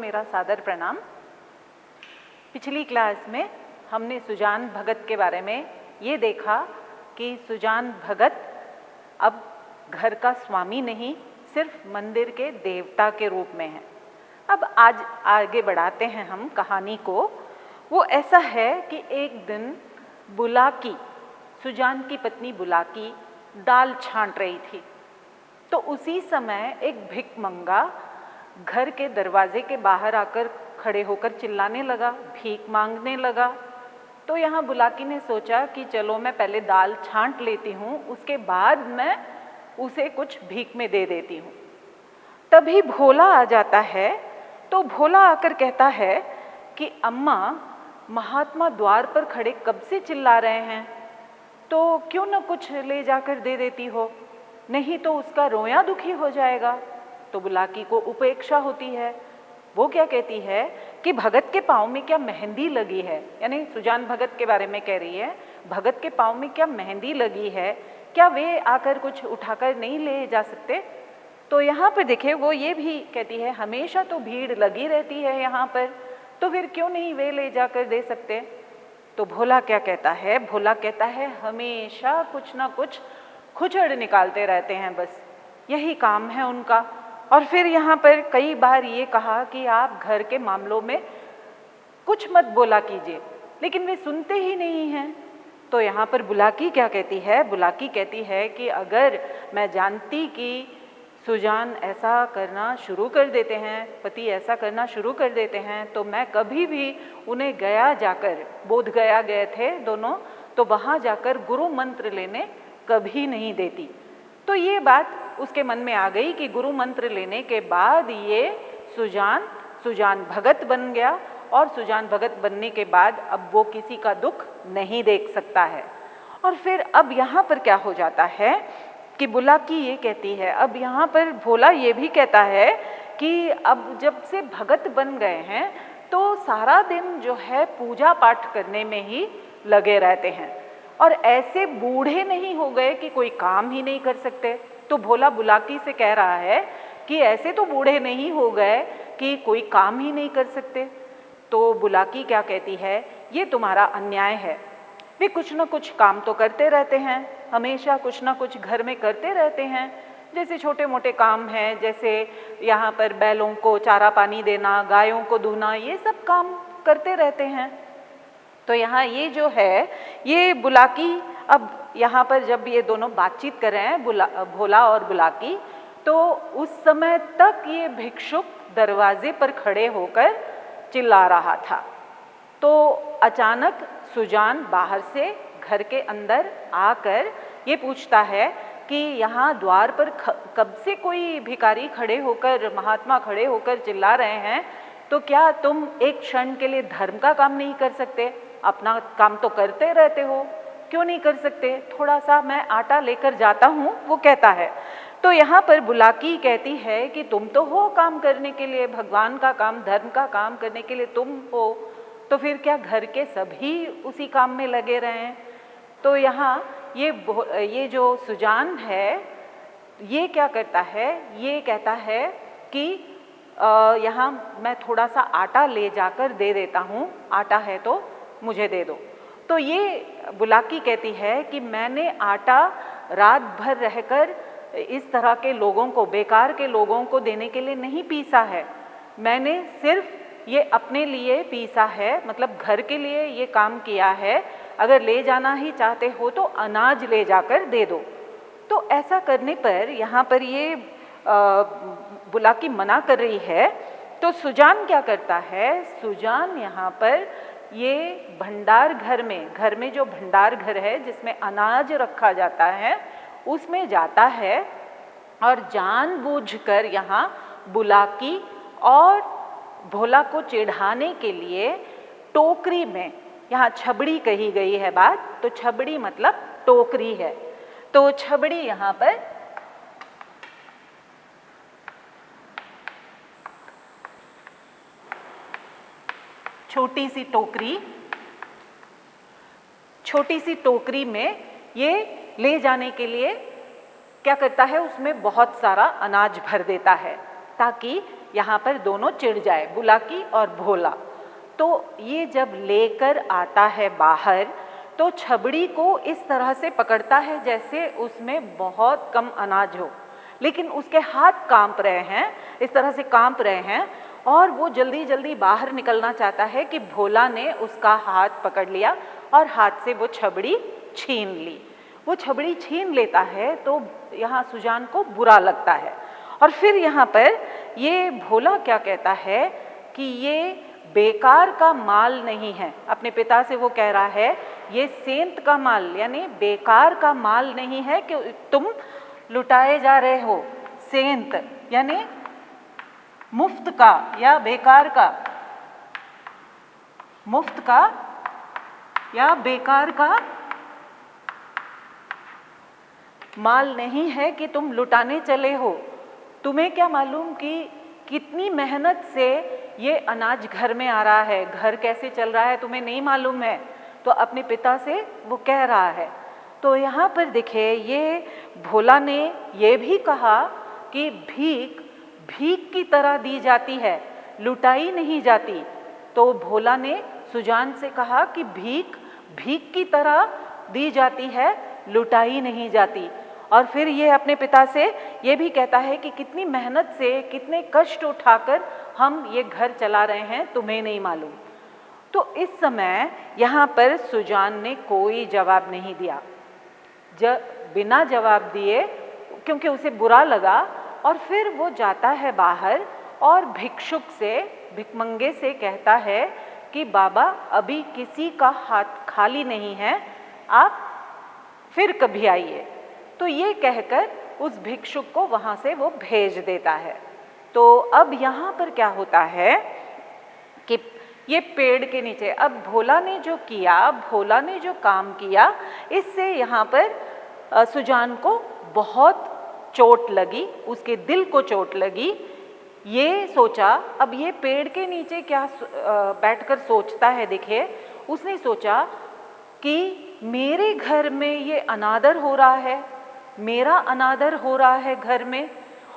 मेरा सादर प्रणाम। पिछली क्लास में हमने सुजान भगत के बारे में ये देखा कि सुजान भगत अब घर का स्वामी नहीं, सिर्फ मंदिर के देवता के रूप में है। अब आज आगे बढ़ाते हैं हम कहानी को। वो ऐसा है कि एक दिन बुलाकी, सुजान की पत्नी बुलाकी दाल छांट रही थी, तो उसी समय एक भिखमंगा घर के दरवाजे के बाहर आकर खड़े होकर चिल्लाने लगा, भीख मांगने लगा। तो यहाँ बुलाकी ने सोचा कि चलो मैं पहले दाल छांट लेती हूँ, उसके बाद मैं उसे कुछ भीख में दे देती हूँ। तभी भोला आ जाता है। तो भोला आकर कहता है कि अम्मा, महात्मा द्वार पर खड़े कब से चिल्ला रहे हैं, तो क्यों न कुछ ले जाकर दे देती हो, नहीं तो उसका रोया दुखी हो जाएगा। तो बुलाकी को उपेक्षा होती है। वो क्या कहती है कि भगत के पाँव में क्या मेहंदी लगी है, यानी सुजान भगत के बारे में कह रही है, भगत के पाँव में क्या मेहंदी लगी है, क्या वे आकर कुछ उठाकर नहीं ले जा सकते। तो यहाँ पर देखिए वो ये भी कहती है हमेशा तो भीड़ लगी रहती है यहाँ पर, तो फिर क्यों नहीं वे ले जाकर दे सकते। तो भोला क्या कहता है, भोला कहता है हमेशा कुछ ना कुछ खुचड़ निकालते रहते हैं, बस यही काम है उनका। और फिर यहाँ पर कई बार ये कहा कि आप घर के मामलों में कुछ मत बोला कीजिए, लेकिन वे सुनते ही नहीं हैं। तो यहाँ पर बुलाकी क्या कहती है, बुलाकी कहती है कि अगर मैं जानती कि सुजान ऐसा करना शुरू कर देते हैं, पति ऐसा करना शुरू कर देते हैं, तो मैं कभी भी उन्हें गया जाकर, बोध गया गए थे दोनों, तो वहाँ जाकर गुरु मंत्र लेने कभी नहीं देती। तो ये बात उसके मन में आ गई कि गुरु मंत्र लेने के बाद ये सुजान भगत बन गया, और सुजान भगत बनने के बाद अब वो किसी का दुख नहीं देख सकता है। और फिर अब यहाँ पर क्या हो जाता है कि बुलाकी ये कहती है, अब यहाँ पर भोला ये भी कहता है कि अब जब से भगत बन गए हैं तो सारा दिन जो है पूजा पाठ करने में ही लगे रहते हैं, और ऐसे बूढ़े नहीं हो गए कि कोई काम ही नहीं कर सकते। तो भोला बुलाकी से कह रहा है कि ऐसे तो बूढ़े नहीं हो गए कि कोई काम ही नहीं कर सकते। तो बुलाकी क्या कहती है, ये तुम्हारा अन्याय है। वे कुछ ना कुछ काम तो करते रहते हैं, हमेशा कुछ ना कुछ घर में करते रहते हैं, जैसे छोटे मोटे काम हैं, जैसे यहाँ पर बैलों को चारा पानी देना, गायों को धोना, ये सब काम करते रहते हैं। तो यहाँ ये जो है, ये बुलाकी, अब यहाँ पर जब ये दोनों बातचीत कर रहे हैं भोला और बुलाकी, तो उस समय तक ये भिक्षुक दरवाजे पर खड़े होकर चिल्ला रहा था। तो अचानक सुजान बाहर से घर के अंदर आकर ये पूछता है कि यहाँ द्वार पर कब से कोई भिखारी खड़े होकर, महात्मा खड़े होकर चिल्ला रहे हैं, तो क्या तुम एक क्षण के लिए धर्म का काम नहीं कर सकते? अपना काम तो करते रहते हो, क्यों नहीं कर सकते? थोड़ा सा मैं आटा लेकर जाता हूँ, वो कहता है। तो यहाँ पर बुलाकी कहती है कि तुम तो हो काम करने के लिए, भगवान का काम, धर्म का काम करने के लिए तुम हो, तो फिर क्या घर के सभी उसी काम में लगे रहें? तो यहाँ ये जो सुजान है, ये क्या करता है, ये कहता है कि यहाँ मैं थोड़ा सा आटा ले जाकर दे देता हूँ, आटा है तो मुझे दे दो। तो ये बुलाकी कहती है कि मैंने आटा रात भर रहकर इस तरह के लोगों को, बेकार के लोगों को देने के लिए नहीं पीसा है, मैंने सिर्फ ये अपने लिए पीसा है, मतलब घर के लिए ये काम किया है। अगर ले जाना ही चाहते हो तो अनाज ले जाकर दे दो। तो ऐसा करने पर यहाँ पर ये बुलाकी मना कर रही है। तो सुजान क्या करता है, सुजान यहाँ पर ये भंडार घर में जो भंडार घर है जिसमें अनाज रखा जाता है, उसमें जाता है और जानबूझकर यहाँ बुलाकी और भोला को चिढ़ाने के लिए टोकरी में, यहाँ छबड़ी कही गई है बात, तो छबड़ी मतलब टोकरी है, तो छबड़ी यहाँ पर छोटी सी टोकरी में ये ले जाने के लिए क्या करता है, उसमें बहुत सारा अनाज भर देता है। ताकि यहाँ पर दोनों चिढ़ जाए, बुलाकी और भोला। तो ये जब लेकर आता है बाहर तो छबड़ी को इस तरह से पकड़ता है जैसे उसमें बहुत कम अनाज हो, लेकिन उसके हाथ कांप रहे हैं, इस तरह से कांप रहे हैं, और वो जल्दी जल्दी बाहर निकलना चाहता है कि भोला ने उसका हाथ पकड़ लिया और हाथ से वो छबड़ी छीन ली। वो छबड़ी छीन लेता है तो यहाँ सुजान को बुरा लगता है। और फिर यहाँ पर ये भोला क्या कहता है कि ये बेकार का माल नहीं है। अपने पिता से वो कह रहा है ये सेंत का माल, यानी बेकार का माल नहीं है कि तुम लुटाए जा रहे हो। सेंत यानी मुफ्त का या बेकार का, मुफ्त का या बेकार का माल नहीं है कि तुम लुटाने चले हो। तुम्हें क्या मालूम कि कितनी मेहनत से ये अनाज घर में आ रहा है, घर कैसे चल रहा है तुम्हें नहीं मालूम है। तो अपने पिता से वो कह रहा है। तो यहाँ पर देखिए ये भोला ने ये भी कहा कि भीख भीख की तरह दी जाती है, लुटाई नहीं जाती। तो भोला ने सुजान से कहा कि भीख भीख की तरह दी जाती है, लुटाई नहीं जाती। और फिर ये अपने पिता से ये भी कहता है कि कितनी मेहनत से, कितने कष्ट उठाकर हम ये घर चला रहे हैं, तुम्हें नहीं मालूम। तो इस समय यहाँ पर सुजान ने कोई जवाब नहीं दिया। बिना जवाब दिए, क्योंकि उसे बुरा लगा, और फिर वो जाता है बाहर और भिक्षुक से, भिखमंगे से कहता है कि बाबा अभी किसी का हाथ खाली नहीं है, आप फिर कभी आइए। तो ये कहकर उस भिक्षुक को वहाँ से वो भेज देता है। तो अब यहाँ पर क्या होता है कि ये पेड़ के नीचे अब भोला ने जो किया, भोला ने जो काम किया, इससे यहाँ पर सुजान को बहुत चोट लगी, उसके दिल को चोट लगी। ये सोचा, अब ये पेड़ के नीचे क्या बैठकर सोचता है, देखिए उसने सोचा कि मेरे घर में ये अनादर हो रहा है, मेरा अनादर हो रहा है घर में।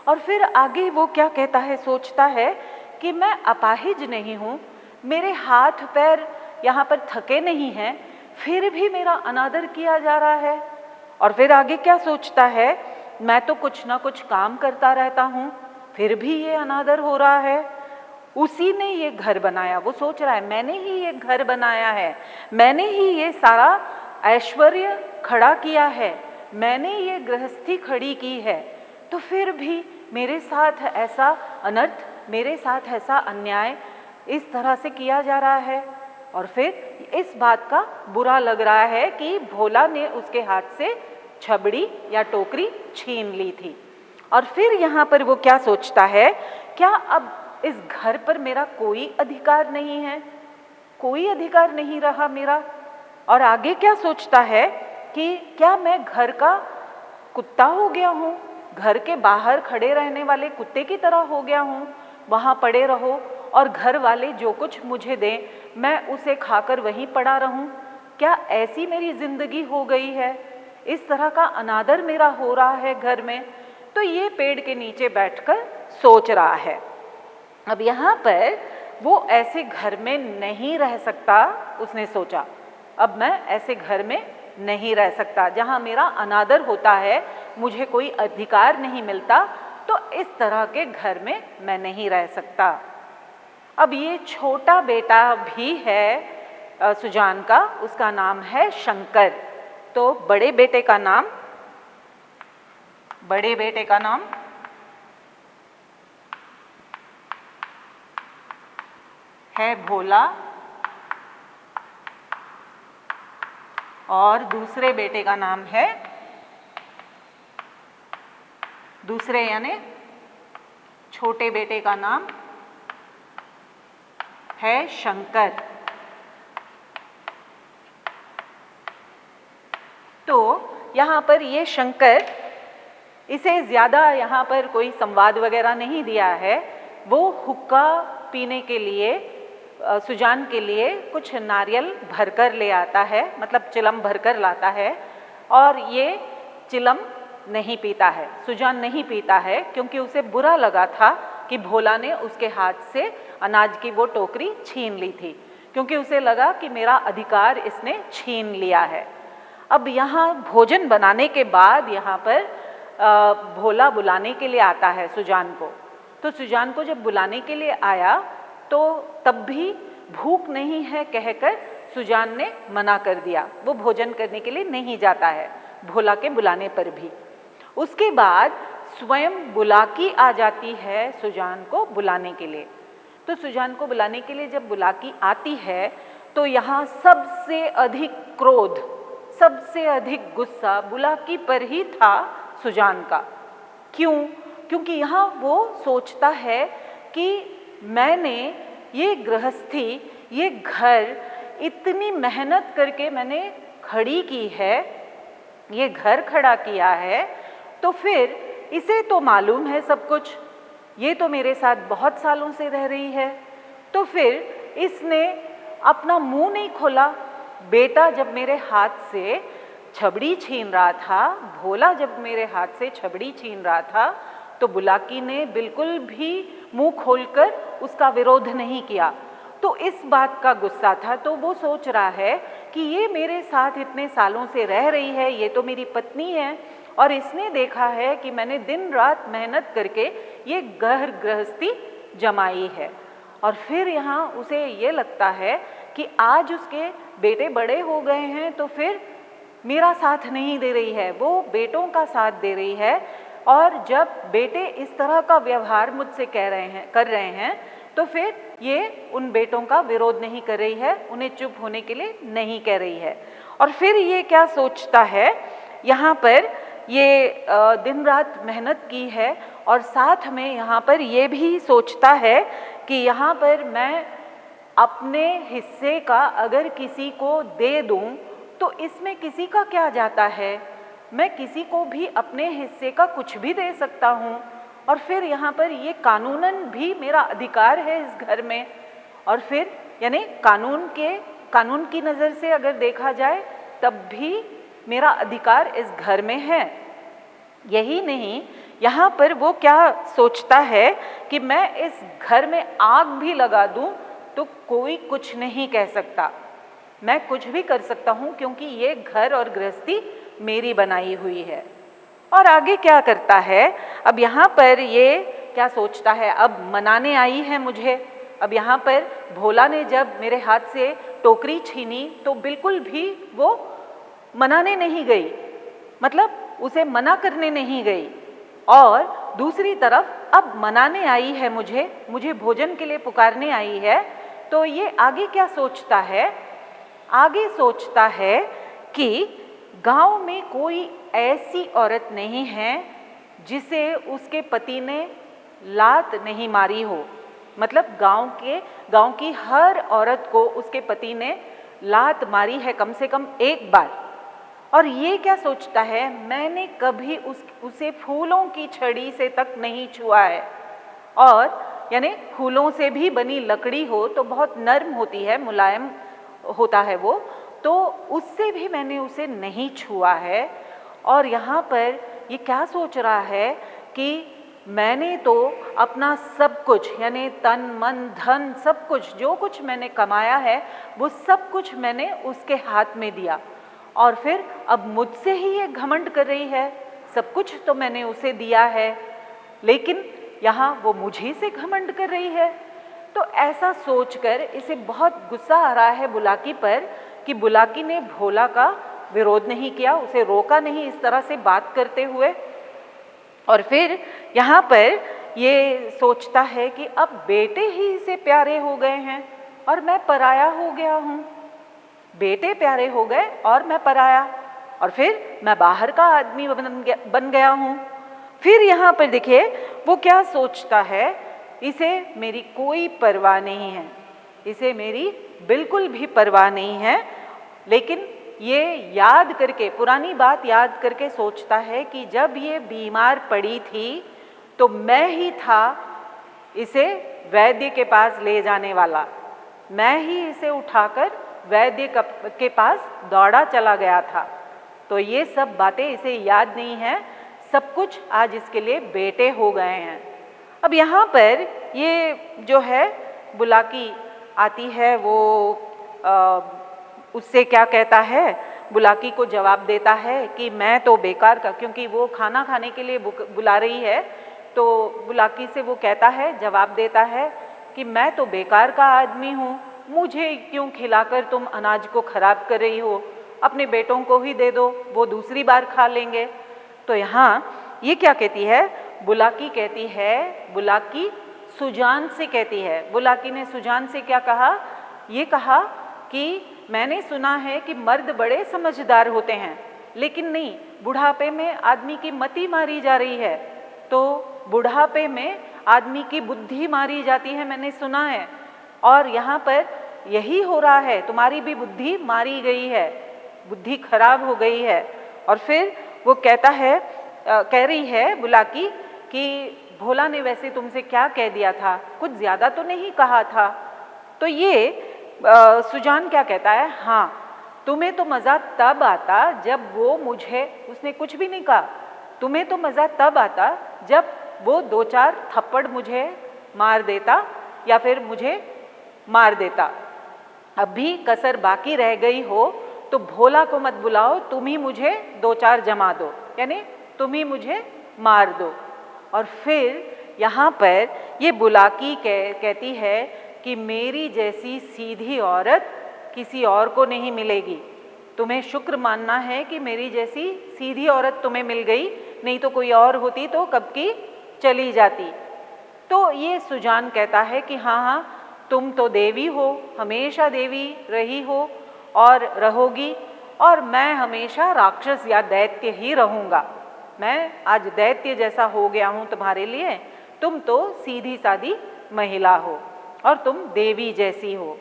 और फिर आगे वो क्या कहता है, सोचता है कि मैं अपाहिज नहीं हूँ, मेरे हाथ पैर यहाँ पर थके नहीं हैं, फिर भी मेरा अनादर किया जा रहा है। और फिर आगे क्या सोचता है, मैं तो कुछ ना कुछ काम करता रहता हूँ, फिर भी ये अनादर हो रहा है। उसी ने ये घर बनाया, वो सोच रहा है मैंने ही ये घर बनाया है, मैंने ही ये सारा ऐश्वर्य खड़ा किया है, मैंने ये गृहस्थी खड़ी की है, तो फिर भी मेरे साथ ऐसा अनर्थ, मेरे साथ ऐसा अन्याय इस तरह से किया जा रहा है। और फिर इस बात का बुरा लग रहा है कि भोला ने उसके हाथ से छबड़ी या टोकरी छीन ली थी। और फिर यहाँ पर वो क्या सोचता है, क्या अब इस घर पर मेरा कोई अधिकार नहीं है, कोई अधिकार नहीं रहा मेरा। और आगे क्या सोचता है कि क्या मैं घर का कुत्ता हो गया हूँ, घर के बाहर खड़े रहने वाले कुत्ते की तरह हो गया हूँ, वहाँ पड़े रहो और घर वाले जो कुछ मुझे दें मैं उसे खाकर वहीं पड़ा रहूं। क्या ऐसी मेरी जिंदगी हो गई है, इस तरह का अनादर मेरा हो रहा है घर में। तो ये पेड़ के नीचे बैठकर सोच रहा है। अब यहाँ पर वो ऐसे घर में नहीं रह सकता, उसने सोचा अब मैं ऐसे घर में नहीं रह सकता जहाँ मेरा अनादर होता है, मुझे कोई अधिकार नहीं मिलता, तो इस तरह के घर में मैं नहीं रह सकता। अब ये छोटा बेटा भी है सुजान का, उसका नाम है शंकर। तो बड़े बेटे का नाम है भोला और दूसरे बेटे का नाम है, दूसरे यानी छोटे बेटे का नाम है शंकर। तो यहाँ पर ये शंकर, इसे ज़्यादा यहाँ पर कोई संवाद वगैरह नहीं दिया है। वो हुक्का पीने के लिए सुजान के लिए कुछ नारियल भरकर ले आता है, मतलब चिलम भरकर लाता है, और ये चिलम नहीं पीता है, सुजान नहीं पीता है, क्योंकि उसे बुरा लगा था कि भोला ने उसके हाथ से अनाज की वो टोकरी छीन ली थी, क्योंकि उसे लगा कि मेरा अधिकार इसने छीन लिया है। अब यहाँ भोजन बनाने के बाद यहाँ पर भोला बुलाने के लिए आता है सुजान को। तो सुजान को जब बुलाने के लिए आया तो तब भी भूख नहीं है कहकर सुजान ने मना कर दिया, वो भोजन करने के लिए नहीं जाता है भोला के बुलाने पर भी। उसके बाद स्वयं बुलाकी आ जाती है सुजान को बुलाने के लिए। तो सुजान को बुलाने के लिए जब बुलाकी आती है तो यहाँ सबसे अधिक क्रोध, सबसे अधिक गुस्सा बुलाकी पर ही था सुजान का। क्यों? क्योंकि यहाँ वो सोचता है कि मैंने ये गृहस्थी, ये घर इतनी मेहनत करके मैंने खड़ी की है, ये घर खड़ा किया है, तो फिर इसे तो मालूम है सब कुछ, ये तो मेरे साथ बहुत सालों से रह रही है, तो फिर इसने अपना मुंह नहीं खोला। बेटा जब मेरे हाथ से छबड़ी छीन रहा था, भोला जब मेरे हाथ से छबड़ी छीन रहा था, तो बुलाकी ने बिल्कुल भी मुंह खोलकर उसका विरोध नहीं किया। तो इस बात का गुस्सा था। तो वो सोच रहा है कि ये मेरे साथ इतने सालों से रह रही है, ये तो मेरी पत्नी है, और इसने देखा है कि मैंने दिन रात मेहनत करके ये घर गृहस्थी जमाई है। और फिर यहाँ उसे ये लगता है कि आज उसके बेटे बड़े हो गए हैं तो फिर मेरा साथ नहीं दे रही है, वो बेटों का साथ दे रही है। और जब बेटे इस तरह का व्यवहार मुझसे कर रहे हैं तो फिर ये उन बेटों का विरोध नहीं कर रही है, उन्हें चुप होने के लिए नहीं कह रही है। और फिर ये क्या सोचता है, यहाँ पर ये दिन रात मेहनत की है और साथ में यहाँ पर ये भी सोचता है कि यहाँ पर मैं अपने हिस्से का अगर किसी को दे दूं तो इसमें किसी का क्या जाता है, मैं किसी को भी अपने हिस्से का कुछ भी दे सकता हूँ। और फिर यहाँ पर ये कानूनन भी मेरा अधिकार है इस घर में। और फिर यानी कानून की नज़र से अगर देखा जाए तब भी मेरा अधिकार इस घर में है। यही नहीं, यहाँ पर वो क्या सोचता है कि मैं इस घर में आग भी लगा दूँ तो कोई कुछ नहीं कह सकता, मैं कुछ भी कर सकता हूँ क्योंकि ये घर और गृहस्थी मेरी बनाई हुई है। और आगे क्या करता है, अब यहाँ पर ये क्या सोचता है, अब मनाने आई है मुझे। अब यहाँ पर भोला ने जब मेरे हाथ से टोकरी छीनी तो बिल्कुल भी वो मनाने नहीं गई, मतलब उसे मना करने नहीं गई। और दूसरी तरफ अब मनाने आई है मुझे भोजन के लिए पुकारने आई है, तो ये आगे क्या सोचता है, आगे सोचता है कि गांव में कोई ऐसी औरत नहीं है जिसे उसके पति ने लात नहीं मारी हो। मतलब गांव की हर औरत को उसके पति ने लात मारी है कम से कम एक बार। और ये क्या सोचता है, मैंने कभी उसे फूलों की छड़ी से तक नहीं छुआ है। और यानी फूलों से भी बनी लकड़ी हो तो बहुत नर्म होती है, मुलायम होता है वो, तो उससे भी मैंने उसे नहीं छुआ है। और यहाँ पर ये क्या सोच रहा है कि मैंने तो अपना सब कुछ यानी तन मन धन सब कुछ, जो कुछ मैंने कमाया है वो सब कुछ मैंने उसके हाथ में दिया, और फिर अब मुझसे ही ये घमंड कर रही है, सब कुछ तो मैंने उसे दिया है लेकिन यहाँ वो मुझे से घमंड कर रही है। तो ऐसा सोचकर इसे बहुत गुस्सा आ रहा है बुलाकी पर कि बुलाकी ने भोला का विरोध नहीं किया, उसे रोका नहीं इस तरह से बात करते हुए। और फिर यहाँ पर ये सोचता है कि अब बेटे ही इसे प्यारे हो गए हैं और मैं पराया हो गया हूँ, बेटे प्यारे हो गए और मैं पराया, और फिर मैं बाहर का आदमी बन गया हूँ। फिर यहाँ पर देखिए वो क्या सोचता है, इसे मेरी कोई परवाह नहीं है, इसे मेरी बिल्कुल भी परवाह नहीं है। लेकिन ये याद करके, पुरानी बात याद करके सोचता है कि जब ये बीमार पड़ी थी तो मैं ही था इसे वैद्य के पास ले जाने वाला, मैं ही इसे उठाकर वैद्य के पास दौड़ा चला गया था। तो ये सब बातें इसे याद नहीं है, सब कुछ आज इसके लिए बेटे हो गए हैं। अब यहाँ पर ये जो है बुलाकी आती है, वो उससे क्या कहता है, बुलाकी को जवाब देता है कि मैं तो बेकार का, क्योंकि वो खाना खाने के लिए बुला रही है, तो बुलाकी से वो कहता है, जवाब देता है कि मैं तो बेकार का आदमी हूँ, मुझे क्यों खिलाकर तुम अनाज को खराब कर रही हो, अपने बेटों को ही दे दो, वो दूसरी बार खा लेंगे। तो यहाँ ये क्या कहती है, बुलाकी कहती है, बुलाकी सुजान से कहती है, बुलाकी ने सुजान से क्या कहा, ये कहा कि मैंने सुना है कि मर्द बड़े समझदार होते हैं, लेकिन नहीं, बुढ़ापे में आदमी की मति मारी जा रही है, तो बुढ़ापे में आदमी की बुद्धि मारी जाती है, मैंने सुना है, और यहाँ पर यही हो रहा है, तुम्हारी भी बुद्धि मारी गई है, बुद्धि खराब हो गई है। और फिर वो कहता है, कह रही है बुलाकी कि भोला ने वैसे तुमसे क्या कह दिया था, कुछ ज़्यादा तो नहीं कहा था। तो ये सुजान क्या कहता है, हाँ तुम्हें तो मज़ा तब आता जब वो मुझे, उसने कुछ भी नहीं कहा, तुम्हें तो मज़ा तब आता जब वो 2-4 थप्पड़ मुझे मार देता या फिर मुझे मार देता, अब भी कसर बाकी रह गई हो तो भोला को मत बुलाओ, तुम ही मुझे 2-4 जमा दो, यानी तुम ही मुझे मार दो। और फिर यहाँ पर ये बुलाकी कहती है कि मेरी जैसी सीधी औरत किसी और को नहीं मिलेगी, तुम्हें शुक्र मानना है कि मेरी जैसी सीधी औरत तुम्हें मिल गई, नहीं तो कोई और होती तो कब की चली जाती। तो ये सुजान कहता है कि हाँ हाँ तुम तो देवी हो, हमेशा देवी रही हो और रहोगी, और मैं हमेशा राक्षस या दैत्य ही रहूँगा, मैं आज दैत्य जैसा हो गया हूँ तुम्हारे लिए, तुम तो सीधी सादी महिला हो और तुम देवी जैसी हो।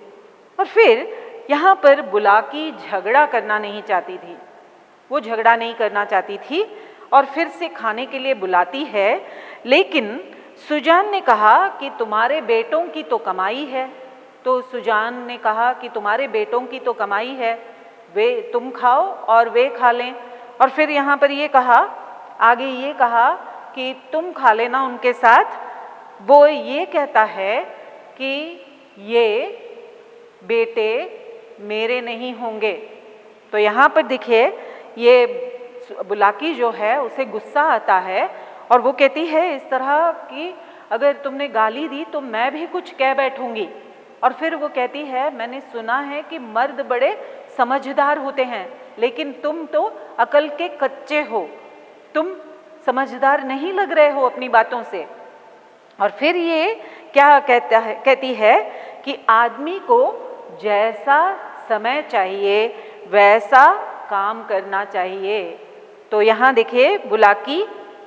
और फिर यहाँ पर बुलाकी झगड़ा करना नहीं चाहती थी, वो झगड़ा नहीं करना चाहती थी और फिर से खाने के लिए बुलाती है, लेकिन सुजान ने कहा कि तुम्हारे बेटों की तो कमाई है। तो सुजान ने कहा कि तुम्हारे बेटों की तो कमाई है, वे तुम खाओ और वे खा लें। और फिर यहाँ पर ये कहा, आगे ये कहा कि तुम खा लेना उनके साथ। वो ये कहता है कि ये बेटे मेरे नहीं होंगे। तो यहाँ पर देखिए, ये बुलाकी जो है उसे गुस्सा आता है और वो कहती है इस तरह कि अगर तुमने गाली दी तो मैं भी कुछ कह बैठूंगी। और फिर वो कहती है, मैंने सुना है कि मर्द बड़े समझदार होते हैं, लेकिन तुम तो अकल के कच्चे हो, तुम समझदार नहीं लग रहे हो अपनी बातों से। और फिर ये क्या कहती है कि आदमी को जैसा समय चाहिए वैसा काम करना चाहिए। तो यहाँ देखिए, बुलाकी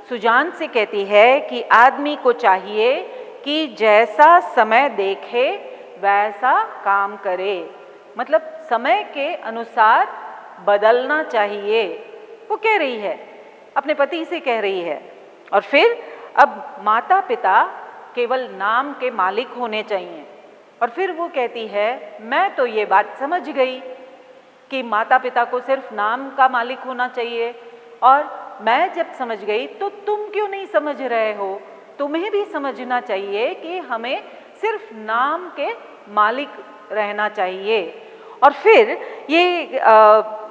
सुजान से कहती है कि आदमी को चाहिए कि जैसा समय देखे वैसा काम करे, मतलब समय के अनुसार बदलना चाहिए। वो कह रही है, अपने पति से कह रही है। और फिर अब माता पिता केवल नाम के मालिक होने चाहिए। और फिर वो कहती है, मैं तो ये बात समझ गई कि माता पिता को सिर्फ नाम का मालिक होना चाहिए, और मैं जब समझ गई तो तुम क्यों नहीं समझ रहे हो, तुम्हें भी समझना चाहिए कि हमें सिर्फ नाम के मालिक रहना चाहिए। और फिर ये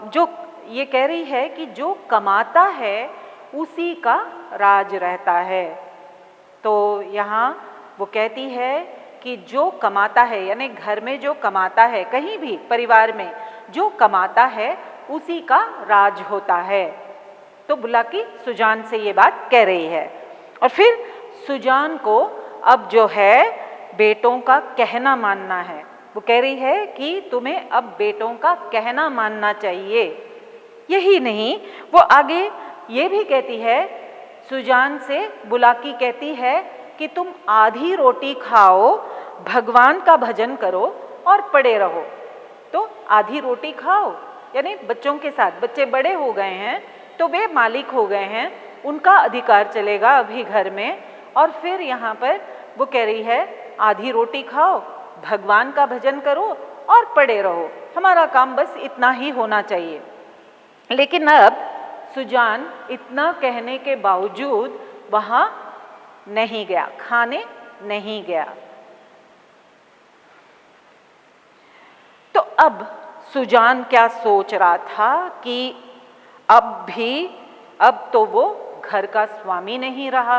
जो ये कह रही है कि जो कमाता है उसी का राज रहता है। तो यहाँ वो कहती है कि जो कमाता है, यानी घर में जो कमाता है, कहीं भी परिवार में जो कमाता है उसी का राज होता है। तो बुलाकी सुजान से ये बात कह रही है। और फिर सुजान को अब जो है बेटों का कहना मानना है। वो कह रही है कि तुम्हें अब बेटों का कहना मानना चाहिए। यही नहीं, वो आगे ये भी कहती है, सुजान से बुलाकी कहती है कि तुम आधी रोटी खाओ, भगवान का भजन करो और पड़े रहो। तो आधी रोटी खाओ, यानी बच्चों के साथ, बच्चे बड़े हो गए हैं तो वे मालिक हो गए हैं, उनका अधिकार चलेगा अभी घर में। और फिर यहाँ पर वो कह रही है, आधी रोटी खाओ, भगवान का भजन करो और पड़े रहो, हमारा काम बस इतना ही होना चाहिए। लेकिन अब सुजान इतना कहने के बावजूद वहाँ नहीं गया, खाने नहीं गया। तो अब सुजान क्या सोच रहा था कि अब तो वो घर का स्वामी नहीं रहा।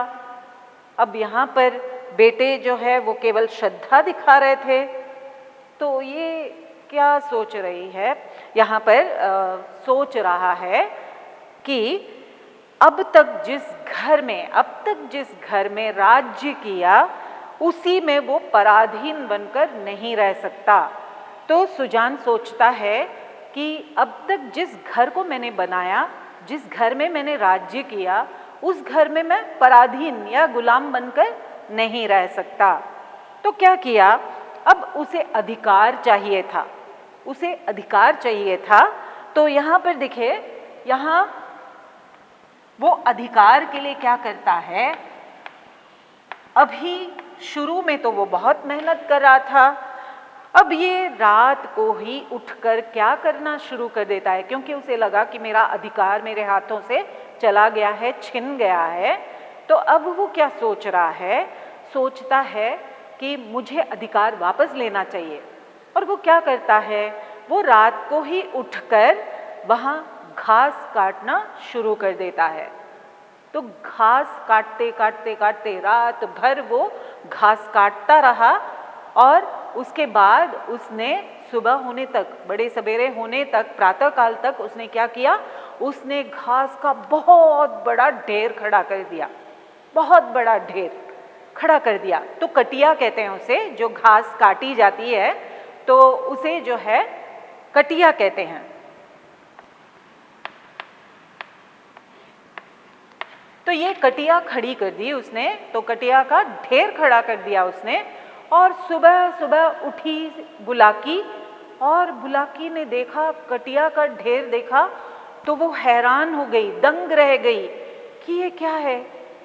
अब यहाँ पर बेटे जो है वो केवल श्रद्धा दिखा रहे थे। तो ये क्या सोच रही है यहाँ पर? सोच रहा है कि अब तक जिस घर में राज्य किया उसी में वो पराधीन बनकर नहीं रह सकता। तो सुजान सोचता है कि अब तक जिस घर को मैंने बनाया, जिस घर में मैंने राज्य किया, उस घर में मैं पराधीन या गुलाम बनकर नहीं रह सकता। तो क्या किया? अब उसे अधिकार चाहिए था। तो यहाँ पर देखिए, यहाँ वो अधिकार के लिए क्या करता है? अभी शुरू में तो वो बहुत मेहनत कर रहा था, अब ये रात को ही उठकर क्या करना शुरू कर देता है, क्योंकि उसे लगा कि मेरा अधिकार मेरे हाथों से चला गया है, छिन गया है। तो अब वो क्या सोच रहा है? सोचता है कि मुझे अधिकार वापस लेना चाहिए। और वो क्या करता है? वो रात को ही उठकर वहाँ घास काटना शुरू कर देता है। तो घास काटते रात भर वो घास काटता रहा। और उसके बाद उसने सुबह होने तक, बड़े सवेरे होने तक, प्रातः काल तक उसने क्या किया? उसने घास का बहुत बड़ा ढेर खड़ा कर दिया, बहुत बड़ा ढेर खड़ा कर दिया। तो कटिया कहते हैं उसे, जो घास काटी जाती है तो उसे जो है कटिया कहते हैं। तो ये कटिया खड़ी कर दी उसने, तो कटिया का ढेर खड़ा कर दिया उसने। और सुबह सुबह उठी बुलाकी, और बुलाकी ने देखा, कटिया का ढेर देखा, तो वो हैरान हो गई, दंग रह गई कि ये क्या है,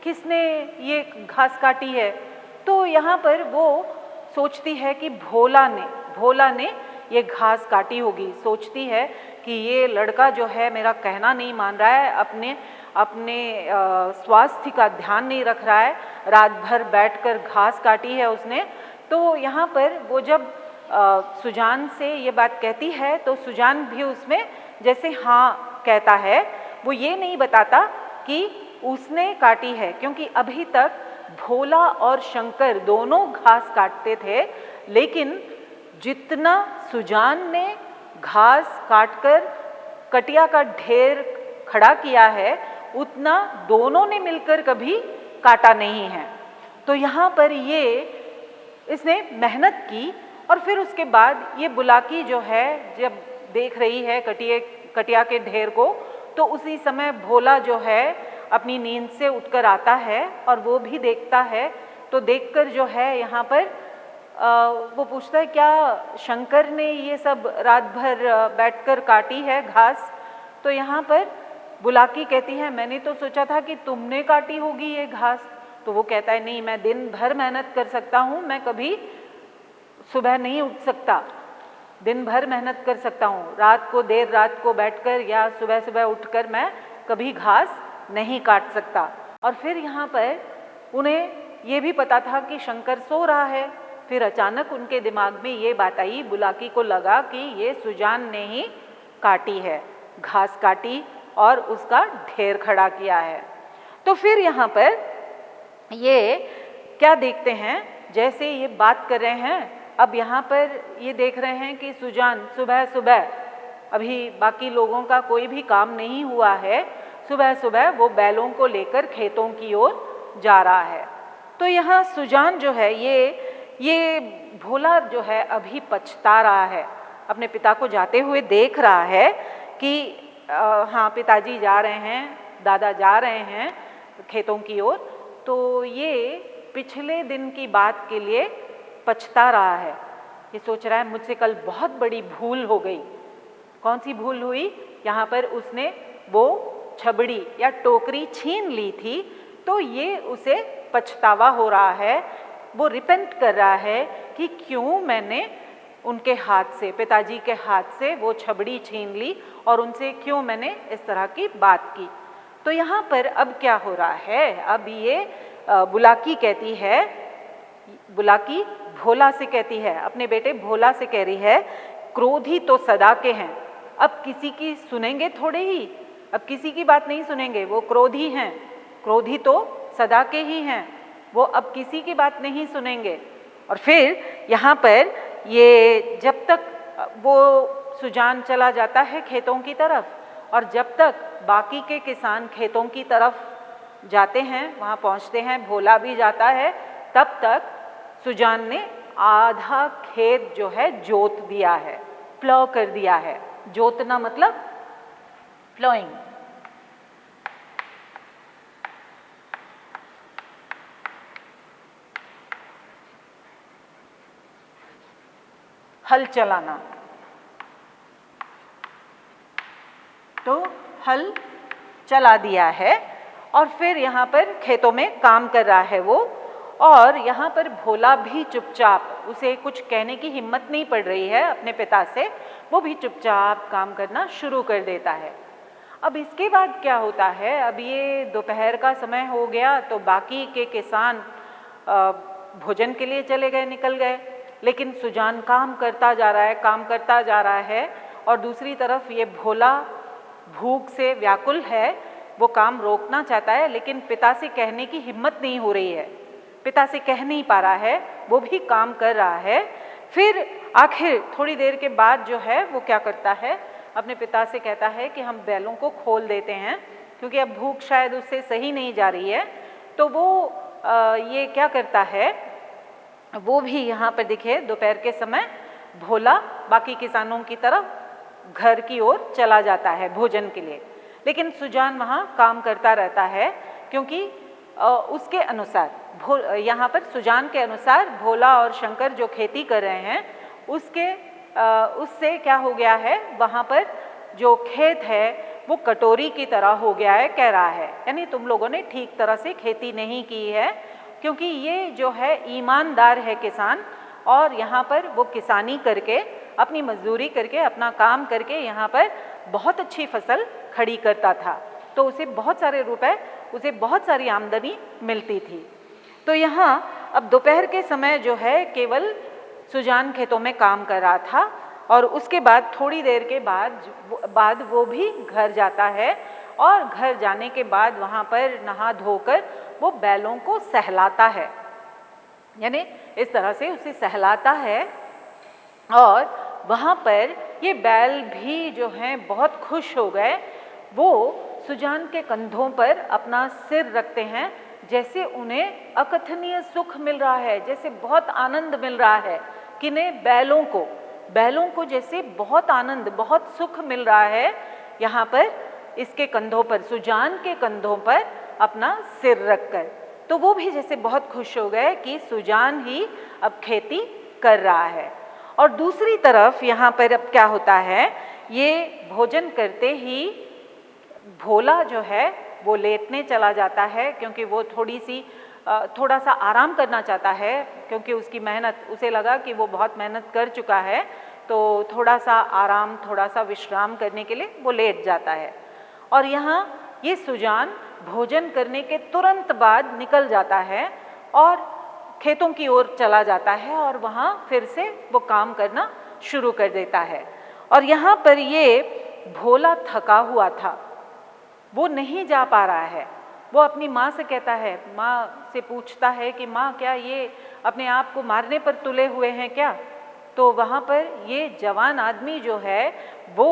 किसने ये घास काटी है। तो यहाँ पर वो सोचती है कि भोला ने ये घास काटी होगी। सोचती है कि ये लड़का जो है मेरा कहना नहीं मान रहा है, अपने स्वास्थ्य का ध्यान नहीं रख रहा है, रात भर बैठकर घास काटी है उसने। तो यहाँ पर वो जब सुजान से ये बात कहती है तो सुजान भी उसमें जैसे हाँ कहता है। वो ये नहीं बताता कि उसने काटी है, क्योंकि अभी तक भोला और शंकर दोनों घास काटते थे, लेकिन जितना सुजान ने घास काटकर कटिया का ढेर खड़ा किया है उतना दोनों ने मिलकर कभी काटा नहीं है। तो यहाँ पर इसने मेहनत की। और फिर उसके बाद ये बुलाकी जो है जब देख रही है कटिया के ढेर को, तो उसी समय भोला जो है अपनी नींद से उठकर आता है और वो भी देखता है। तो देखकर जो है यहाँ पर वो पूछता है, क्या शंकर ने ये सब रात भर बैठकर काटी है घास? तो यहाँ पर बुलाकी कहती है, मैंने तो सोचा था कि तुमने काटी होगी ये घास। तो वो कहता है, नहीं, मैं दिन भर मेहनत कर सकता हूँ, मैं कभी सुबह नहीं उठ सकता, दिन भर मेहनत कर सकता हूँ, देर रात को बैठकर या सुबह सुबह उठकर मैं कभी घास नहीं काट सकता। और फिर यहाँ पर उन्हें ये भी पता था कि शंकर सो रहा है। फिर अचानक उनके दिमाग में ये बात आई, बुलाकी को लगा कि ये सुजान ने ही काटी है, घास काटी और उसका ढेर खड़ा किया है। तो फिर यहाँ पर ये क्या देखते हैं, जैसे ये बात कर रहे हैं, अब यहाँ पर ये देख रहे हैं कि सुजान सुबह सुबह, अभी बाकी लोगों का कोई भी काम नहीं हुआ है, सुबह सुबह वो बैलों को लेकर खेतों की ओर जा रहा है। तो यहाँ सुजान जो है ये भोला जो है अभी पछता रहा है, अपने पिता को जाते हुए देख रहा है कि हाँ, पिताजी जा रहे हैं, दादा जा रहे हैं खेतों की ओर। तो ये पिछले दिन की बात के लिए पछता रहा है। ये सोच रहा है, मुझसे कल बहुत बड़ी भूल हो गई। कौन सी भूल हुई? यहाँ पर उसने वो छबड़ी या टोकरी छीन ली थी, तो ये उसे पछतावा हो रहा है। वो रिपेंट कर रहा है कि क्यों मैंने उनके हाथ से, पिताजी के हाथ से वो छबड़ी छीन ली और उनसे क्यों मैंने इस तरह की बात की। तो यहाँ पर अब क्या हो रहा है, अब ये बुलाकी कहती है, बुलाकी भोला से कहती है, अपने बेटे भोला से कह रही है, क्रोधी तो सदा के हैं, अब किसी की सुनेंगे थोड़े ही, अब किसी की बात नहीं सुनेंगे, वो क्रोधी हैं, क्रोधी तो सदा के ही हैं, वो अब किसी की बात नहीं सुनेंगे। और फिर यहाँ पर ये जब तक वो सुजान चला जाता है खेतों की तरफ और जब तक बाकी के किसान खेतों की तरफ जाते हैं, वहाँ पहुँचते हैं, भोला भी जाता है, तब तक सुजान ने आधा खेत जो है जोत दिया है, प्लॉ कर दिया है। जोतना मतलब प्लॉइंग। हल चलाना, तो हल चला दिया है और फिर यहाँ पर खेतों में काम कर रहा है वो। और यहाँ पर भोला भी चुपचाप, उसे कुछ कहने की हिम्मत नहीं पड़ रही है अपने पिता से, वो भी चुपचाप काम करना शुरू कर देता है। अब इसके बाद क्या होता है, अब ये दोपहर का समय हो गया तो बाकी के किसान भोजन के लिए चले गए, निकल गए, लेकिन सुजान काम करता जा रहा है, काम करता जा रहा है। और दूसरी तरफ ये भोला भूख से व्याकुल है, वो काम रोकना चाहता है लेकिन पिता से कहने की हिम्मत नहीं हो रही है, पिता से कह नहीं पा रहा है, वो भी काम कर रहा है। फिर आखिर थोड़ी देर के बाद जो है वो क्या करता है, अपने पिता से कहता है कि हम बैलों को खोल देते हैं, क्योंकि अब भूख शायद उससे सही नहीं जा रही है। तो वो ये क्या करता है, वो भी यहाँ पर दिखे दोपहर के समय भोला बाकी किसानों की तरफ घर की ओर चला जाता है भोजन के लिए, लेकिन सुजान वहाँ काम करता रहता है, क्योंकि उसके अनुसार यहाँ पर सुजान के अनुसार भोला और शंकर जो खेती कर रहे हैं उससे क्या हो गया है, वहाँ पर जो खेत है वो कटोरी की तरह हो गया है, कह रहा है, यानी तुम लोगों ने ठीक तरह से खेती नहीं की है, क्योंकि ये जो है ईमानदार है किसान, और यहाँ पर वो किसानी करके अपनी मजदूरी करके अपना काम करके यहाँ पर बहुत अच्छी फसल खड़ी करता था, तो उसे बहुत सारे रुपए, उसे बहुत सारी आमदनी मिलती थी। तो यहाँ अब दोपहर के समय जो है केवल सुजान खेतों में काम कर रहा था, और उसके बाद थोड़ी देर के बाद वो भी घर जाता है, और घर जाने के बाद वहाँ पर नहा धोकर वो बैलों को सहलाता है, यानी इस तरह से उसे सहलाता है। और वहाँ पर ये बैल भी जो हैं बहुत खुश हो गए, वो सुजान के कंधों पर अपना सिर रखते हैं, जैसे उन्हें अकथनीय सुख मिल रहा है, जैसे बहुत आनंद मिल रहा है, किन्हें बैलों को जैसे बहुत आनंद, बहुत सुख मिल रहा है यहाँ पर इसके कंधों पर, सुजान के कंधों पर अपना सिर रखकर। तो वो भी जैसे बहुत खुश हो गए कि सुजान ही अब खेती कर रहा है। और दूसरी तरफ यहाँ पर अब क्या होता है, ये भोजन करते ही भोला जो है वो लेटने चला जाता है, क्योंकि वो थोड़ा सा आराम करना चाहता है, क्योंकि उसकी मेहनत, उसे लगा कि वो बहुत मेहनत कर चुका है, तो थोड़ा सा आराम, थोड़ा सा विश्राम करने के लिए वो लेट जाता है। और यहाँ ये सुजान भोजन करने के तुरंत बाद निकल जाता है और खेतों की ओर चला जाता है, और वहाँ फिर से वो काम करना शुरू कर देता है। और यहाँ पर ये भोला थका हुआ था, वो नहीं जा पा रहा है। वो अपनी माँ से कहता है, माँ से पूछता है कि माँ क्या ये अपने आप को मारने पर तुले हुए हैं क्या? तो वहाँ पर ये जवान आदमी जो है वो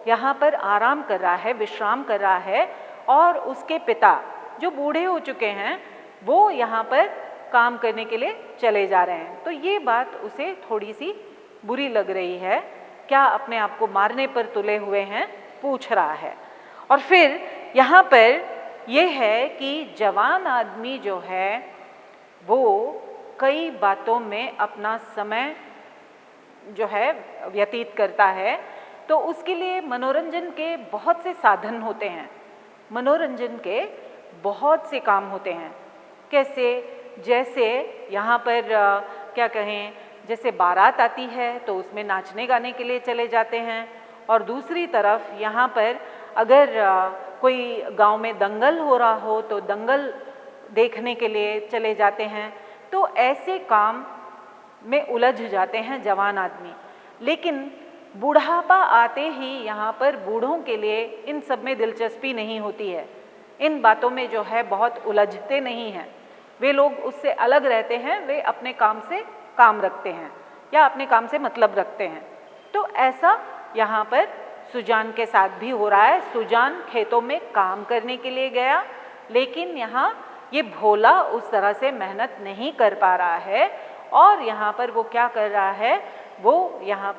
यहाँ पर आराम कर रहा है, विश्राम कर रहा है, और उसके पिता जो बूढ़े हो चुके हैं वो यहाँ पर काम करने के लिए चले जा रहे हैं। तो ये बात उसे थोड़ी सी बुरी लग रही है, क्या अपने आप को मारने पर तुले हुए हैं, पूछ रहा है। और फिर यहाँ पर यह है कि जवान आदमी जो है वो कई बातों में अपना समय जो है व्यतीत करता है, तो उसके लिए मनोरंजन के बहुत से साधन होते हैं, मनोरंजन के बहुत से काम होते हैं। कैसे? जैसे यहाँ पर क्या कहें, जैसे बारात आती है तो उसमें नाचने गाने के लिए चले जाते हैं, और दूसरी तरफ यहाँ पर अगर कोई गांव में दंगल हो रहा हो तो दंगल देखने के लिए चले जाते हैं, तो ऐसे काम में उलझ जाते हैं जवान आदमी। लेकिन बुढ़ापा आते ही यहाँ पर बूढ़ों के लिए इन सब में दिलचस्पी नहीं होती है, इन बातों में जो है बहुत उलझते नहीं हैं, वे लोग उससे अलग रहते हैं, वे अपने काम से काम रखते हैं या अपने काम से मतलब रखते हैं। तो ऐसा यहाँ पर सुजान के साथ भी हो रहा है। सुजान खेतों में काम करने के लिए गया, लेकिन यहाँ ये भोला उस तरह से मेहनत नहीं कर पा रहा है, और यहाँ पर वो क्या कर रहा है, वो यहाँ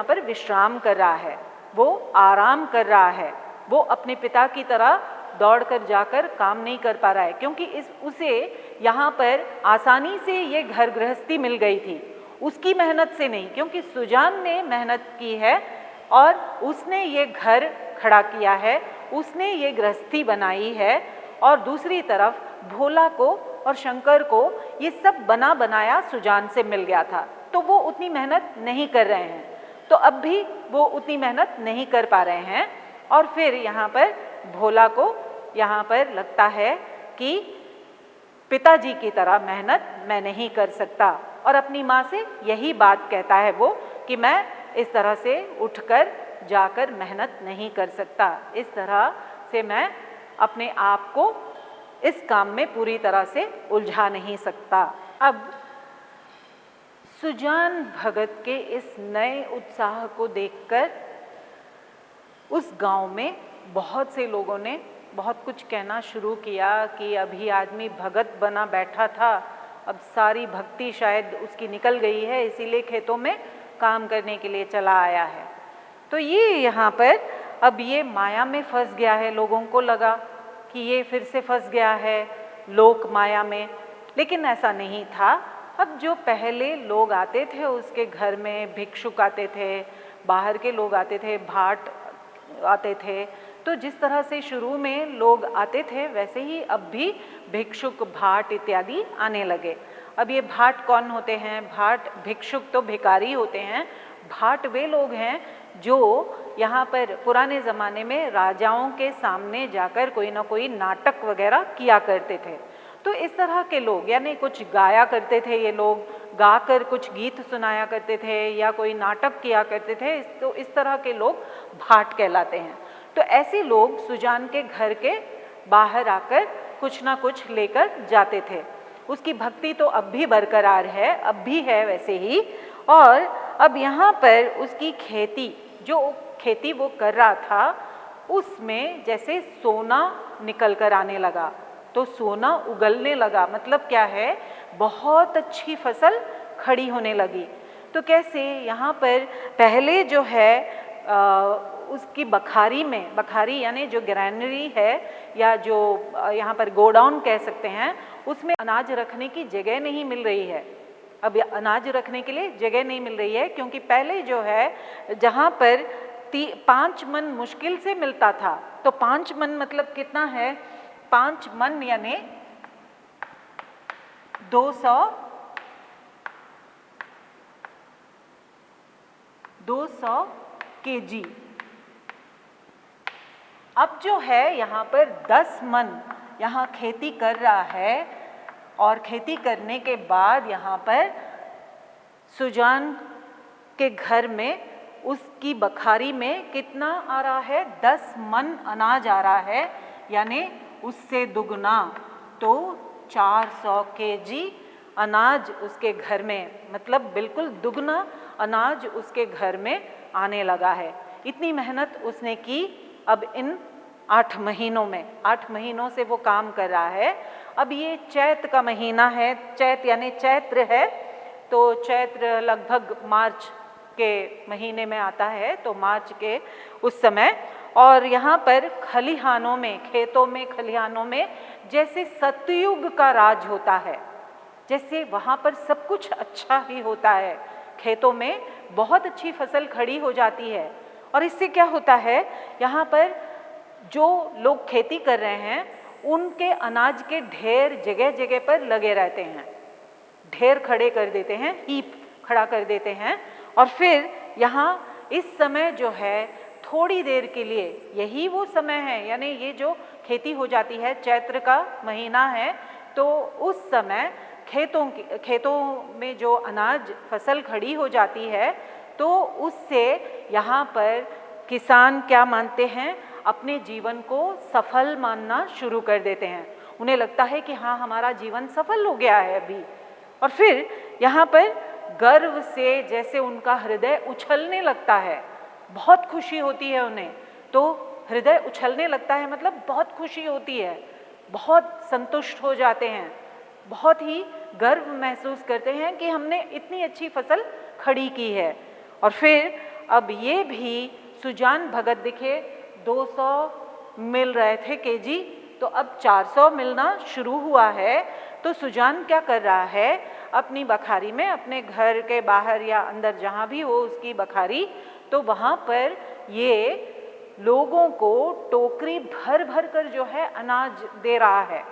पर विश्राम कर रहा है, वो आराम कर रहा है, वो अपने पिता की तरह दौड़ कर जाकर काम नहीं कर पा रहा है, क्योंकि उसे यहाँ पर आसानी से ये घर गृहस्थी मिल गई थी, उसकी मेहनत से नहीं, क्योंकि सुजान ने मेहनत की है और उसने ये घर खड़ा किया है, उसने ये गृहस्थी बनाई है, और दूसरी तरफ भोला को और शंकर को ये सब बना बनाया सुजान से मिल गया था, तो वो उतनी मेहनत नहीं कर रहे हैं, तो अब भी वो उतनी मेहनत नहीं कर पा रहे हैं। और फिर यहाँ पर भोला को यहाँ पर लगता है कि पिताजी की तरह मेहनत मैं नहीं कर सकता, और अपनी माँ से यही बात कहता है वो कि मैं इस तरह से उठकर जाकर मेहनत नहीं कर सकता, इस तरह से मैं अपने आप को इस काम में पूरी तरह से उलझा नहीं सकता। अब सुजान भगत के इस नए उत्साह को देखकर उस गांव में बहुत से लोगों ने बहुत कुछ कहना शुरू किया कि अभी आदमी भगत बना बैठा था, अब सारी भक्ति शायद उसकी निकल गई है, इसीलिए खेतों में काम करने के लिए चला आया है। तो ये यहाँ पर अब ये माया में फंस गया है, लोगों को लगा कि ये फिर से फंस गया है लोक माया में, लेकिन ऐसा नहीं था। अब जो पहले लोग आते थे उसके घर में, भिक्षुक आते थे, बाहर के लोग आते थे, भाट आते थे, तो जिस तरह से शुरू में लोग आते थे वैसे ही अब भी भिक्षुक, भाट इत्यादि आने लगे। अब ये भाट कौन होते हैं? भाट, भिक्षुक तो भिखारी होते हैं, भाट वे लोग हैं जो यहाँ पर पुराने ज़माने में राजाओं के सामने जाकर कोई ना कोई नाटक वगैरह किया करते थे। तो इस तरह के लोग, यानी कुछ गाया करते थे, ये लोग गाकर कुछ गीत सुनाया करते थे या कोई नाटक किया करते थे, तो इस तरह के लोग भाट कहलाते हैं। तो ऐसे लोग सुजान के घर के बाहर आकर कुछ ना कुछ लेकर जाते थे। उसकी भक्ति तो अब भी बरकरार है, अब भी है वैसे ही। और अब यहाँ पर उसकी खेती, जो खेती वो कर रहा था, उसमें जैसे सोना निकल कर आने लगा, तो सोना उगलने लगा, मतलब क्या है, बहुत अच्छी फसल खड़ी होने लगी। तो कैसे, यहाँ पर पहले जो है उसकी बखारी में, बखारी यानी जो ग्रैनरी है या जो यहाँ पर गोडाउन कह सकते हैं, उसमें अनाज रखने की जगह नहीं मिल रही है। अब अनाज रखने के लिए जगह नहीं मिल रही है, क्योंकि पहले जो है जहाँ पर 5 मन मुश्किल से मिलता था, तो 5 मन मतलब कितना है, 5 मन यानी 200 केजी। अब जो है यहाँ पर 10 मन यहाँ खेती कर रहा है, और खेती करने के बाद यहाँ पर सुजान के घर में, उसकी बखारी में कितना आ रहा है, 10 मन अनाज आ रहा है, यानी उससे दुगना, तो 400 केजी अनाज उसके घर में, मतलब बिल्कुल दुगना अनाज उसके घर में आने लगा है। इतनी मेहनत उसने की। अब इन 8 महीनों में, 8 महीनों से वो काम कर रहा है। अब ये चैत का महीना है, चैत यानी चैत्र है, तो चैत्र लगभग मार्च के महीने में आता है, तो मार्च के उस समय, और यहाँ पर खलिहानों में, खेतों में, खलिहानों में जैसे सतयुग का राज होता है, जैसे वहाँ पर सब कुछ अच्छा ही होता है, खेतों में बहुत अच्छी फसल खड़ी हो जाती है। और इससे क्या होता है, यहाँ पर जो लोग खेती कर रहे हैं उनके अनाज के ढेर जगह जगह पर लगे रहते हैं, ढेर खड़े कर देते हैं, हीप खड़ा कर देते हैं। और फिर यहाँ इस समय जो है थोड़ी देर के लिए, यही वो समय है, यानी ये जो खेती हो जाती है, चैत्र का महीना है, तो उस समय खेतों में जो अनाज फसल खड़ी हो जाती है, तो उससे यहाँ पर किसान क्या मानते हैं, अपने जीवन को सफल मानना शुरू कर देते हैं। उन्हें लगता है कि हाँ, हमारा जीवन सफल हो गया है अभी। और फिर यहाँ पर गर्व से जैसे उनका हृदय उछलने लगता है, बहुत खुशी होती है उन्हें, तो हृदय उछलने लगता है मतलब बहुत खुशी होती है, बहुत संतुष्ट हो जाते हैं, बहुत ही गर्व महसूस करते हैं कि हमने इतनी अच्छी फसल खड़ी की है। और फिर अब ये भी सुजान भगत दिखे 200 मिल रहे थे केजी, तो अब 400 मिलना शुरू हुआ है। तो सुजान क्या कर रहा है, अपनी बखारी में, अपने घर के बाहर या अंदर जहाँ भी हो उसकी बखारी, तो वहाँ पर ये लोगों को टोकरी भर भर कर जो है अनाज दे रहा है।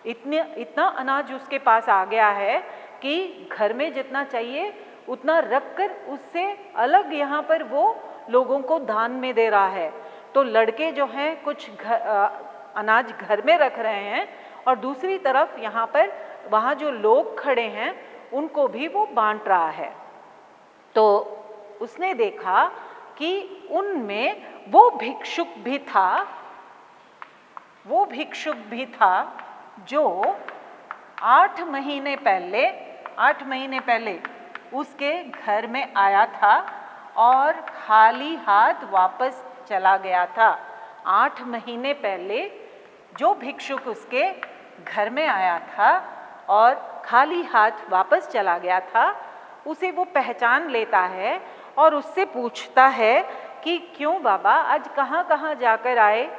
इतना अनाज उसके पास आ गया है कि घर में जितना चाहिए उतना रख कर उससे अलग यहाँ पर वो लोगों को दान में दे रहा है। तो लड़के जो हैं कुछ अनाज घर में रख रहे हैं और दूसरी तरफ यहाँ पर वहाँ जो लोग खड़े हैं उनको भी वो बांट रहा है। तो उसने देखा कि उनमें वो भिक्षुक भी था जो 8 महीने पहले उसके घर में आया था और खाली हाथ वापस चला गया था। 8 महीने पहले जो भिक्षुक उसके घर में आया था और खाली हाथ वापस चला गया था, उसे वो पहचान लेता है और उससे पूछता है कि क्यों बाबा, आज कहाँ कहाँ जाकर आए?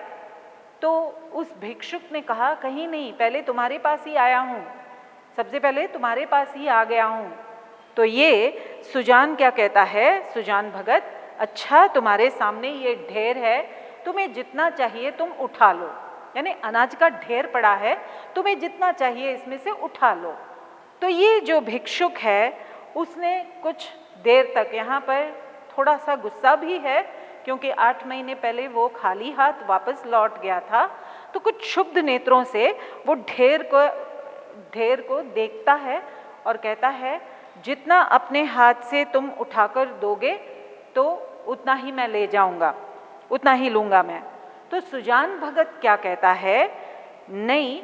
तो उस भिक्षुक ने कहा, कहीं नहीं, पहले तुम्हारे पास ही आया हूँ, सबसे पहले तुम्हारे पास ही आ गया हूँ। तो ये सुजान क्या कहता है, सुजान भगत, अच्छा तुम्हारे सामने ये ढेर है, तुम्हें जितना चाहिए तुम उठा लो, यानी अनाज का ढेर पड़ा है, तुम्हें जितना चाहिए इसमें से उठा लो। तो ये जो भिक्षुक है उसने कुछ देर तक, यहाँ पर थोड़ा सा गुस्सा भी है क्योंकि 8 महीने पहले वो खाली हाथ वापस लौट गया था, तो कुछ क्षुब्ध नेत्रों से वो ढेर को देखता है और कहता है, जितना अपने हाथ से तुम उठाकर दोगे तो उतना ही मैं ले जाऊंगा, उतना ही लूंगा मैं। तो सुजान भगत क्या कहता है, नहीं,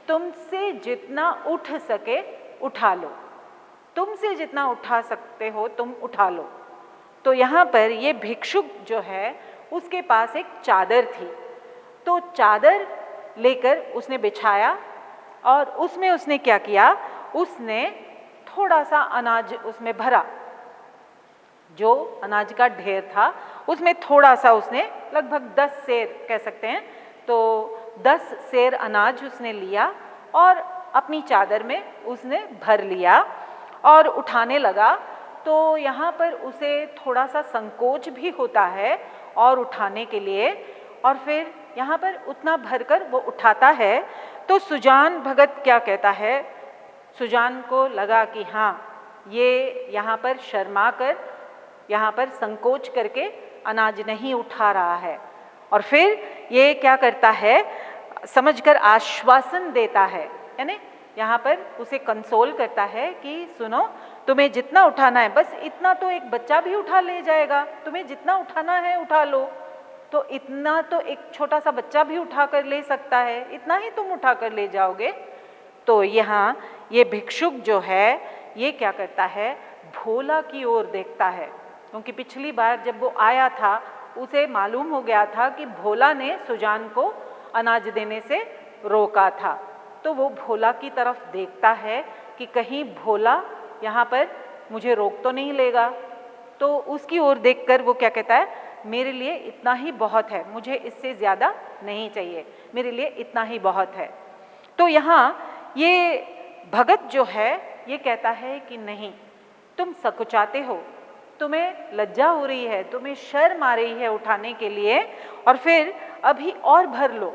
तुमसे जितना उठ सके उठा लो, तुमसे जितना उठा सकते हो तुम उठा लो। तो यहाँ पर ये भिक्षुक जो है उसके पास एक चादर थी, तो चादर लेकर उसने बिछाया और उसमें उसने क्या किया, उसने थोड़ा सा अनाज उसमें भरा, जो अनाज का ढेर था उसमें थोड़ा सा उसने, लगभग 10 सेर कह सकते हैं, तो 10 सेर अनाज उसने लिया और अपनी चादर में उसने भर लिया और उठाने लगा। तो यहाँ पर उसे थोड़ा सा संकोच भी होता है और उठाने के लिए, और फिर यहाँ पर उतना भरकर वो उठाता है। तो सुजान भगत क्या कहता है, सुजान को लगा कि हाँ, ये यहाँ पर शर्मा कर, यहाँ पर संकोच करके अनाज नहीं उठा रहा है, और फिर ये क्या करता है, समझकर आश्वासन देता है, यानी यहाँ पर उसे कंसोल करता है कि सुनो, तुम्हें जितना उठाना है, बस इतना तो एक बच्चा भी उठा ले जाएगा, तुम्हें जितना उठाना है उठा लो, तो इतना तो एक छोटा सा बच्चा भी उठा कर ले सकता है, इतना ही तुम उठा कर ले जाओगे। तो यहाँ ये भिक्षुक जो है ये क्या करता है, भोला की ओर देखता है, क्योंकि पिछली बार जब वो आया था उसे मालूम हो गया था कि भोला ने सुजान को अनाज देने से रोका था। तो वो भोला की तरफ देखता है कि कहीं भोला यहाँ पर मुझे रोक तो नहीं लेगा। तो उसकी ओर देखकर वो क्या कहता है, मेरे लिए इतना ही बहुत है, मुझे इससे ज़्यादा नहीं चाहिए, मेरे लिए इतना ही बहुत है। तो यहाँ ये भगत जो है ये कहता है कि नहीं, तुम सकुचाते हो, तुम्हें लज्जा हो रही है, तुम्हें शर्म आ रही है उठाने के लिए, और फिर अभी और भर लो,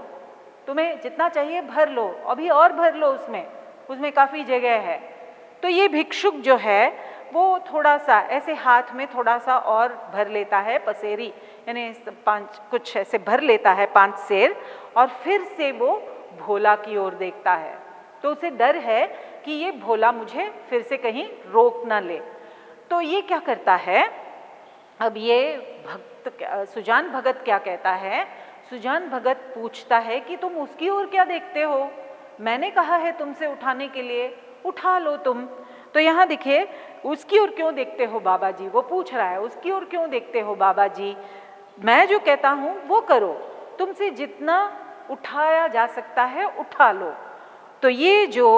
तुम्हें जितना चाहिए भर लो, अभी और भर लो, उसमें काफ़ी जगह है। तो ये भिक्षुक जो है वो थोड़ा सा ऐसे हाथ में थोड़ा सा और भर लेता है पसेरी, यानी 5 कुछ ऐसे भर लेता है 5 सेर, और फिर से वो भोला की ओर देखता है। तो उसे डर है कि ये भोला मुझे फिर से कहीं रोक ना ले। तो ये क्या करता है, अब ये सुजान भगत क्या कहता है, सुजान भगत पूछता है कि तुम उसकी ओर क्या देखते हो, मैंने कहा है तुमसे उठाने के लिए, उठा लो तुम। तो यहाँ देखिए, उसकी ओर क्यों देखते हो बाबा जी, वो पूछ रहा है, उसकी ओर क्यों देखते हो बाबा जी, मैं जो कहता हूँ वो करो, तुमसे जितना उठाया जा सकता है उठा लो। तो ये जो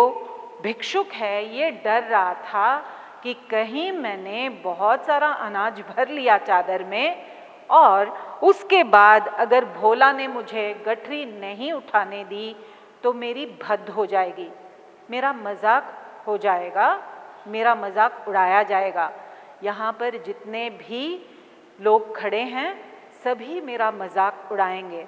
भिक्षुक है ये डर रहा था कि कहीं मैंने बहुत सारा अनाज भर लिया चादर में, और उसके बाद अगर भोला ने मुझे गठरी नहीं उठाने दी तो मेरी भद्द हो जाएगी, मेरा मजाक हो जाएगा, मेरा मजाक उड़ाया जाएगा। यहाँ पर जितने भी लोग खड़े हैं सभी मेरा मजाक उड़ाएंगे।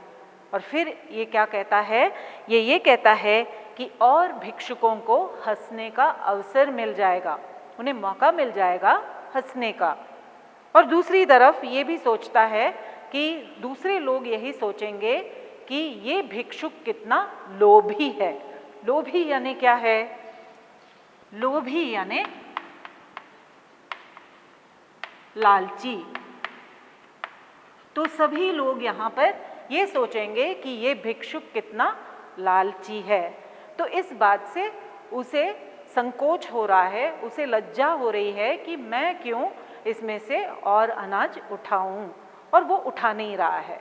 और फिर ये क्या कहता है, ये कहता है कि और भिक्षुकों को हंसने का अवसर मिल जाएगा, उन्हें मौका मिल जाएगा हंसने का। और दूसरी तरफ ये भी सोचता है कि दूसरे लोग यही सोचेंगे कि ये भिक्षुक कितना लोभी है। लोभी यानी क्या है, लोभी यानी लालची। तो सभी लोग यहाँ पर ये सोचेंगे कि ये भिक्षुक कितना लालची है। तो इस बात से उसे संकोच हो रहा है, उसे लज्जा हो रही है कि मैं क्यों इसमें से और अनाज उठाऊं, और वो उठा नहीं रहा है।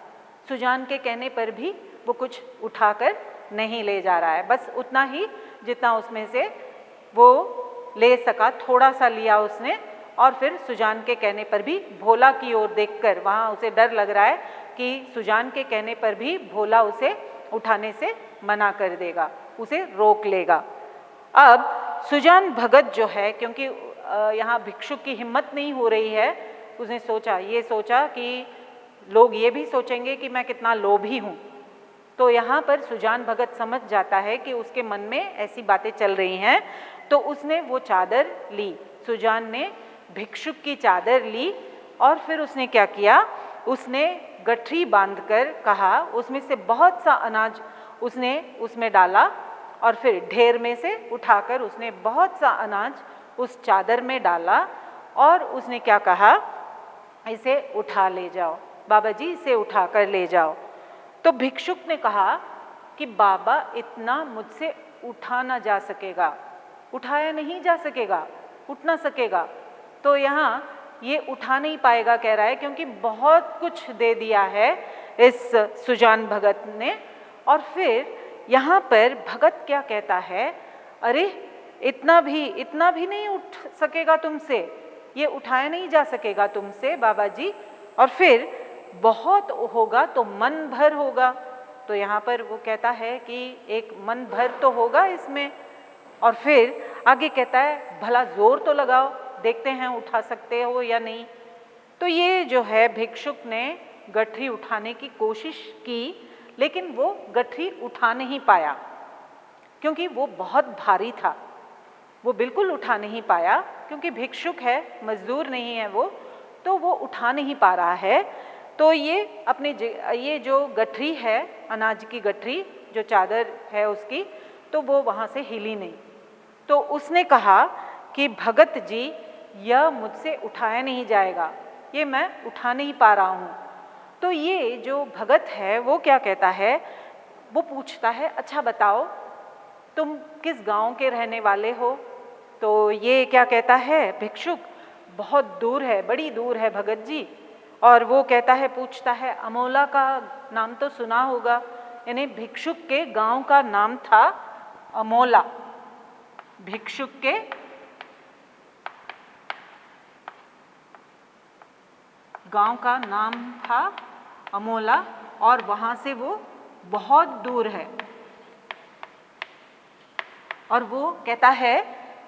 सुजान के कहने पर भी वो कुछ उठाकर नहीं ले जा रहा है, बस उतना ही जितना उसमें से वो ले सका, थोड़ा सा लिया उसने। और फिर सुजान के कहने पर भी भोला की ओर देखकर, वहाँ उसे डर लग रहा है कि सुजान के कहने पर भी भोला उसे उठाने से मना कर देगा, उसे रोक लेगा। अब सुजान भगत जो है, क्योंकि यहाँ भिक्षुक की हिम्मत नहीं हो रही है, उसने सोचा कि लोग ये भी सोचेंगे कि मैं कितना लोभी हूँ। तो यहाँ पर सुजान भगत समझ जाता है कि उसके मन में ऐसी बातें चल रही हैं, तो उसने वो चादर ली, सुजान ने भिक्षुक की चादर ली, और फिर उसने क्या किया, उसने गठरी बांधकर कहा, उसमें से बहुत सा अनाज उसने उसमें डाला, और फिर ढेर में से उठाकर उसने बहुत सा अनाज उस चादर में डाला, और उसने क्या कहा, इसे उठा ले जाओ बाबा जी, इसे उठा कर ले जाओ। तो भिक्षुक ने कहा कि बाबा इतना मुझसे उठा ना जा सकेगा, उठाया नहीं जा सकेगा, उठ ना सकेगा। तो यहाँ ये उठा नहीं पाएगा कह रहा है, क्योंकि बहुत कुछ दे दिया है इस सुजान भगत ने। और फिर यहाँ पर भगत क्या कहता है, अरे इतना भी नहीं उठ सकेगा तुमसे, ये उठाया नहीं जा सकेगा तुमसे बाबा जी, और फिर बहुत होगा तो मन भर होगा। तो यहाँ पर वो कहता है कि एक मन भर तो होगा इसमें। और फिर आगे कहता है भला जोर तो लगाओ, देखते हैं उठा सकते हो या नहीं। तो ये जो है भिक्षुक ने गठरी उठाने की कोशिश की, लेकिन वो गठरी उठा नहीं पाया, क्योंकि वो बहुत भारी था, वो बिल्कुल उठा नहीं पाया, क्योंकि भिक्षुक है, मजदूर नहीं है वो, तो वो उठा नहीं पा रहा है। तो ये जो गठरी है, अनाज की गठरी जो चादर है उसकी, तो वो वहाँ से हिली नहीं। तो उसने कहा कि भगत जी यह मुझसे उठाया नहीं जाएगा, ये मैं उठा नहीं पा रहा हूँ। तो ये जो भगत है वो क्या कहता है, वो पूछता है अच्छा बताओ तुम किस गांव के रहने वाले हो। तो ये क्या कहता है भिक्षुक, बहुत दूर है, बड़ी दूर है भगत जी। और वो कहता है, पूछता है अमोला का नाम तो सुना होगा, यानी भिक्षुक के गांव का नाम था अमोला। भिक्षुक के गांव का नाम था अमोला, और वहां से वो बहुत दूर है। और वो कहता है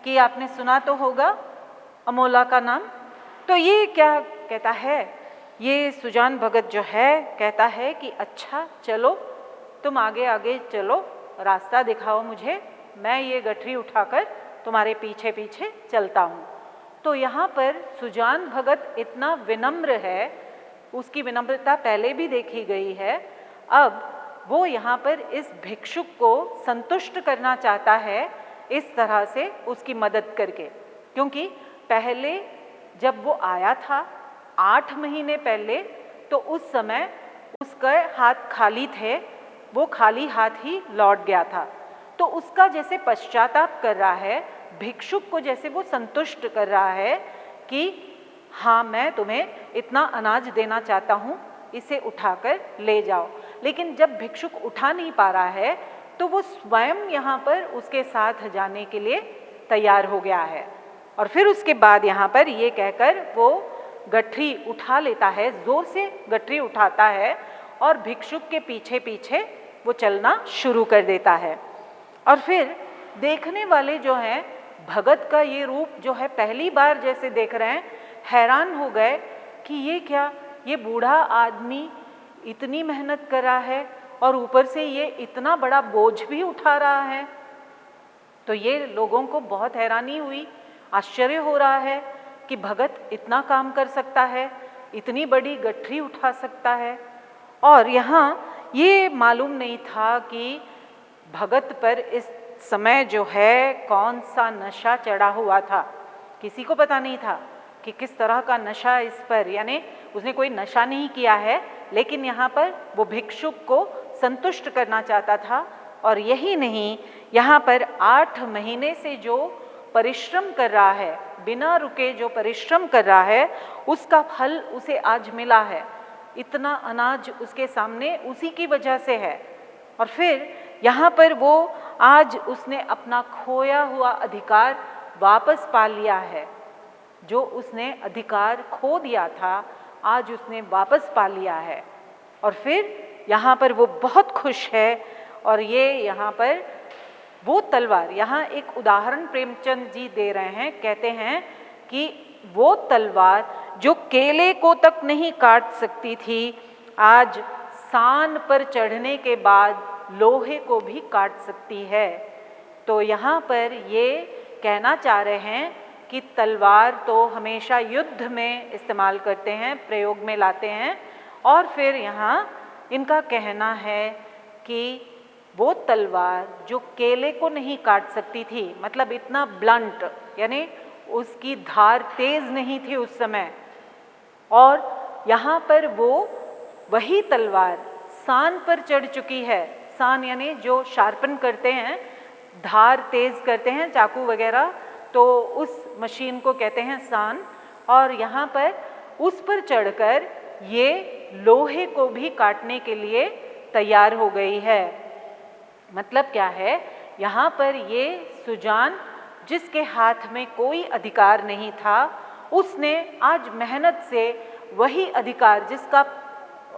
कि आपने सुना तो होगा अमोला का नाम। तो ये क्या कहता है, ये सुजान भगत जो है कहता है कि अच्छा चलो तुम आगे आगे चलो, रास्ता दिखाओ मुझे, मैं ये गठरी उठाकर तुम्हारे पीछे पीछे चलता हूँ। तो यहाँ पर सुजान भगत इतना विनम्र है, उसकी विनम्रता पहले भी देखी गई है, अब वो यहाँ पर इस भिक्षुक को संतुष्ट करना चाहता है इस तरह से उसकी मदद करके। क्योंकि पहले जब वो आया था 8 महीने पहले, तो उस समय उसके हाथ खाली थे, वो खाली हाथ ही लौट गया था। तो उसका जैसे पश्चाताप कर रहा है, भिक्षुक को जैसे वो संतुष्ट कर रहा है कि हाँ, मैं तुम्हें इतना अनाज देना चाहता हूँ, इसे उठाकर ले जाओ। लेकिन जब भिक्षुक उठा नहीं पा रहा है तो वो स्वयं यहाँ पर उसके साथ जाने के लिए तैयार हो गया है। और फिर उसके बाद यहाँ पर ये कहकर वो गठरी उठा लेता है, जोर से गठरी उठाता है और भिक्षुक के पीछे पीछे वो चलना शुरू कर देता है। और फिर देखने वाले जो हैं, भगत का ये रूप जो है पहली बार जैसे देख रहे हैं, हैरान हो गए कि ये क्या, ये बूढ़ा आदमी इतनी मेहनत कर रहा है और ऊपर से ये इतना बड़ा बोझ भी उठा रहा है। तो ये लोगों को बहुत हैरानी हुई, आश्चर्य हो रहा है कि भगत इतना काम कर सकता है, इतनी बड़ी गठरी उठा सकता है। और यहाँ ये मालूम नहीं था कि भगत पर इस समय जो है कौन सा नशा चढ़ा हुआ था। किसी को पता नहीं था कि किस तरह का नशा इस पर, यानी उसने कोई नशा नहीं किया है, लेकिन यहाँ पर वो भिक्षुक को संतुष्ट करना चाहता था। और यही नहीं, यहाँ पर 8 महीने से जो परिश्रम कर रहा है, बिना रुके जो परिश्रम कर रहा है, उसका फल उसे आज मिला है। इतना अनाज उसके सामने उसी की वजह से है। और फिर यहाँ पर वो आज उसने अपना खोया हुआ अधिकार वापस पा लिया है। जो उसने अधिकार खो दिया था, आज उसने वापस पा लिया है। और फिर यहाँ पर वो बहुत खुश है। और ये यहाँ पर वो तलवार, यहाँ एक उदाहरण प्रेमचंद जी दे रहे हैं, कहते हैं कि वो तलवार जो केले को तक नहीं काट सकती थी, आज सान पर चढ़ने के बाद लोहे को भी काट सकती है। तो यहाँ पर ये कहना चाह रहे हैं कि तलवार तो हमेशा युद्ध में इस्तेमाल करते हैं, प्रयोग में लाते हैं। और फिर यहाँ इनका कहना है कि वो तलवार जो केले को नहीं काट सकती थी, मतलब इतना ब्लंट, यानी उसकी धार तेज नहीं थी उस समय, और यहाँ पर वो वही तलवार सान पर चढ़ चुकी है। सान यानी जो शार्पन करते हैं, धार तेज करते हैं चाकू वगैरह, तो उस मशीन को कहते हैं सान। और यहाँ पर उस पर चढ़कर ये लोहे को भी काटने के लिए तैयार हो गई है। मतलब क्या है, यहाँ पर ये सुजान जिसके हाथ में कोई अधिकार नहीं था, उसने आज मेहनत से वही अधिकार जिसका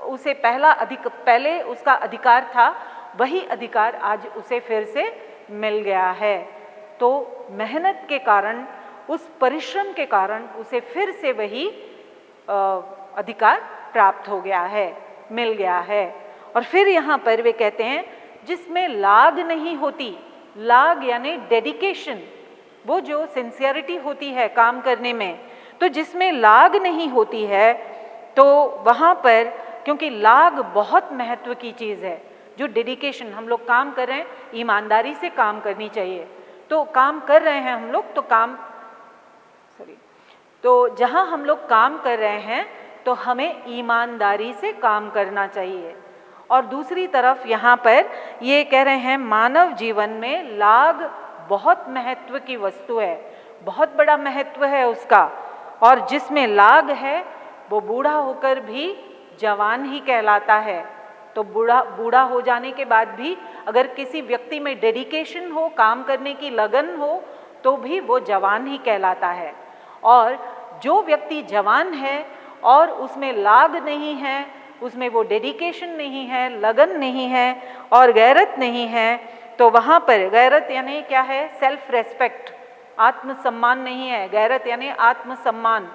उसे पहले उसका अधिकार था, वही अधिकार आज उसे फिर से मिल गया है। तो मेहनत के कारण, उस परिश्रम के कारण उसे फिर से वही अधिकार प्राप्त हो गया है, मिल गया है। और फिर यहाँ पर वे कहते हैं जिसमें लाग नहीं होती, लाग यानी डेडिकेशन, वो जो सिंसियरिटी होती है काम करने में, तो जिसमें लाग नहीं होती है, तो वहाँ पर, क्योंकि लाग बहुत महत्व की चीज़ है, जो डेडिकेशन, हम लोग काम कर रहे हैं, ईमानदारी से काम करनी चाहिए। तो काम कर रहे हैं हम लोग, तो जहाँ हम लोग काम कर रहे हैं तो हमें ईमानदारी से काम करना चाहिए। और दूसरी तरफ यहाँ पर ये कह रहे हैं मानव जीवन में लाग बहुत महत्व की वस्तु है, बहुत बड़ा महत्व है उसका। और जिसमें लाग है वो बूढ़ा होकर भी जवान ही कहलाता है। तो बूढ़ा हो जाने के बाद भी अगर किसी व्यक्ति में डेडिकेशन हो, काम करने की लगन हो, तो भी वो जवान ही कहलाता है। और जो व्यक्ति जवान है और उसमें लाग नहीं है, उसमें वो डेडिकेशन नहीं है, लगन नहीं है और गैरत नहीं है, तो वहाँ पर गैरत यानी क्या है, सेल्फ रेस्पेक्ट, आत्मसम्मान नहीं है। गैरत यानी आत्मसम्मान,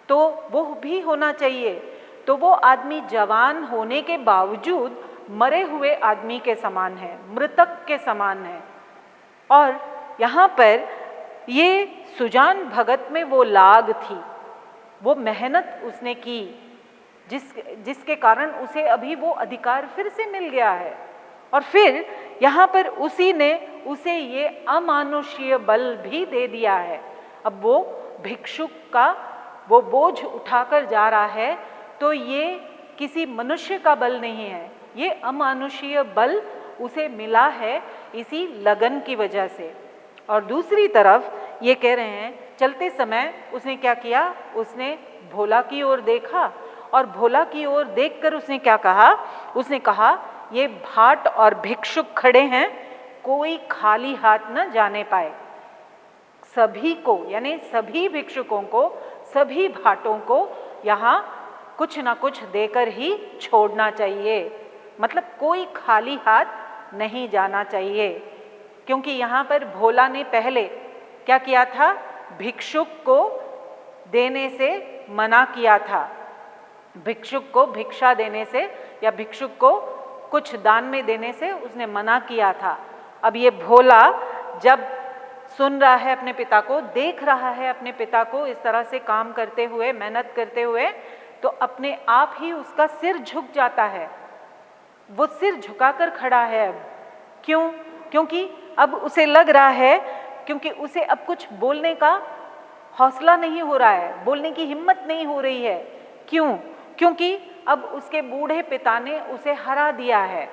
तो वो भी होना चाहिए। तो वो आदमी जवान होने के बावजूद मरे हुए आदमी के समान है, मृतक के समान है। और यहाँ पर ये सुजान भगत में वो लाग थी, वो मेहनत उसने की, जिसके कारण उसे अभी वो अधिकार फिर से मिल गया है। और फिर यहाँ पर उसी ने उसे ये अमानुषीय बल भी दे दिया है। अब वो भिक्षुक का वो बोझ उठाकर जा रहा है, तो ये किसी मनुष्य का बल नहीं है, ये अमानुषीय बल उसे मिला है इसी लगन की वजह से। और दूसरी तरफ ये कह रहे हैं, चलते समय उसने क्या किया, उसने भोला की ओर देखा, और भोला की ओर देखकर उसने क्या कहा, उसने कहा ये भाट और भिक्षुक खड़े हैं, कोई खाली हाथ न जाने पाए। सभी को, यानी सभी भिक्षुकों को, सभी भाटों को यहाँ कुछ ना कुछ देकर ही छोड़ना चाहिए, मतलब कोई खाली हाथ नहीं जाना चाहिए। क्योंकि यहाँ पर भोला ने पहले क्या किया था, भिक्षुक को देने से मना किया था, भिक्षुक को भिक्षा देने से या भिक्षुक को कुछ दान में देने से उसने मना किया था। अब ये भोला जब सुन रहा है अपने पिता को, देख रहा है अपने पिता को इस तरह से काम करते हुए, मेहनत करते हुए, तो अपने आप ही उसका सिर झुक जाता है, वो सिर झुकाकर खड़ा है। अब क्यों? क्योंकि अब उसे लग रहा है, क्योंकि उसे अब कुछ बोलने का हौसला नहीं हो रहा है, बोलने की हिम्मत नहीं हो रही है। क्यों? क्योंकि अब उसके बूढ़े पिता ने उसे हरा दिया है।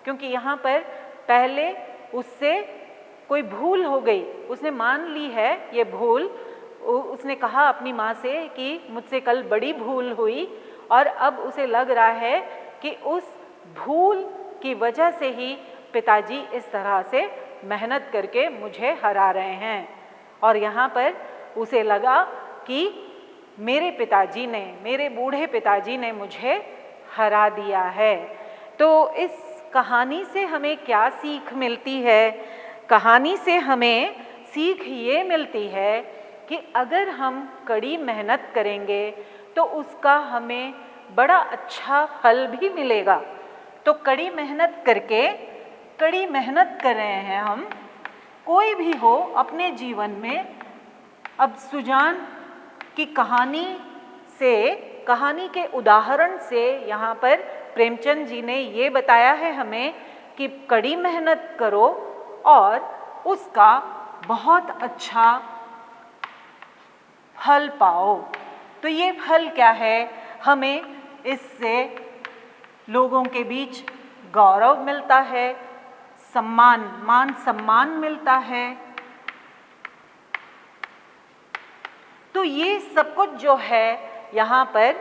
क्योंकि यहाँ पर पहले उससे कोई भूल हो गई, उसने मान ली है ये भूल, उसने कहा अपनी माँ से कि मुझसे कल बड़ी भूल हुई, और अब उसे लग रहा है कि उस भूल की वजह से ही पिताजी इस तरह से मेहनत करके मुझे हरा रहे हैं। और यहाँ पर उसे लगा कि मेरे पिताजी ने, मेरे बूढ़े पिताजी ने मुझे हरा दिया है। तो इस कहानी से हमें क्या सीख मिलती है? कहानी से हमें सीख ये मिलती है कि अगर हम कड़ी मेहनत करेंगे तो उसका हमें बड़ा अच्छा फल भी मिलेगा। तो कड़ी मेहनत करके, कड़ी मेहनत कर रहे हैं हम, कोई भी हो अपने जीवन में। अब सुजान की कहानी से, कहानी के उदाहरण से यहाँ पर प्रेमचंद जी ने ये बताया है हमें कि कड़ी मेहनत करो और उसका बहुत अच्छा फल पाओ। तो ये फल क्या है? हमें इससे लोगों के बीच गौरव मिलता है, सम्मान, मान सम्मान मिलता है। तो ये सब कुछ जो है यहाँ पर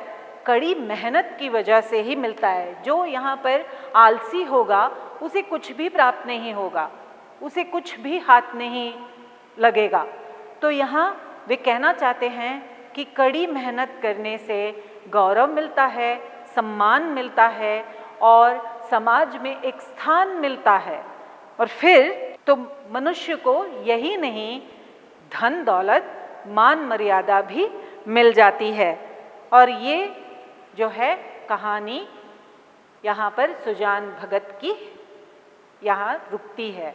कड़ी मेहनत की वजह से ही मिलता है। जो यहाँ पर आलसी होगा उसे कुछ भी प्राप्त नहीं होगा, उसे कुछ भी हाथ नहीं लगेगा। तो यहाँ वे कहना चाहते हैं कि कड़ी मेहनत करने से गौरव मिलता है, सम्मान मिलता है और समाज में एक स्थान मिलता है। और फिर तो मनुष्य को यही नहीं, धन दौलत, मान मर्यादा भी मिल जाती है। और ये जो है कहानी यहाँ पर सुजान भगत की यहाँ रुकती है।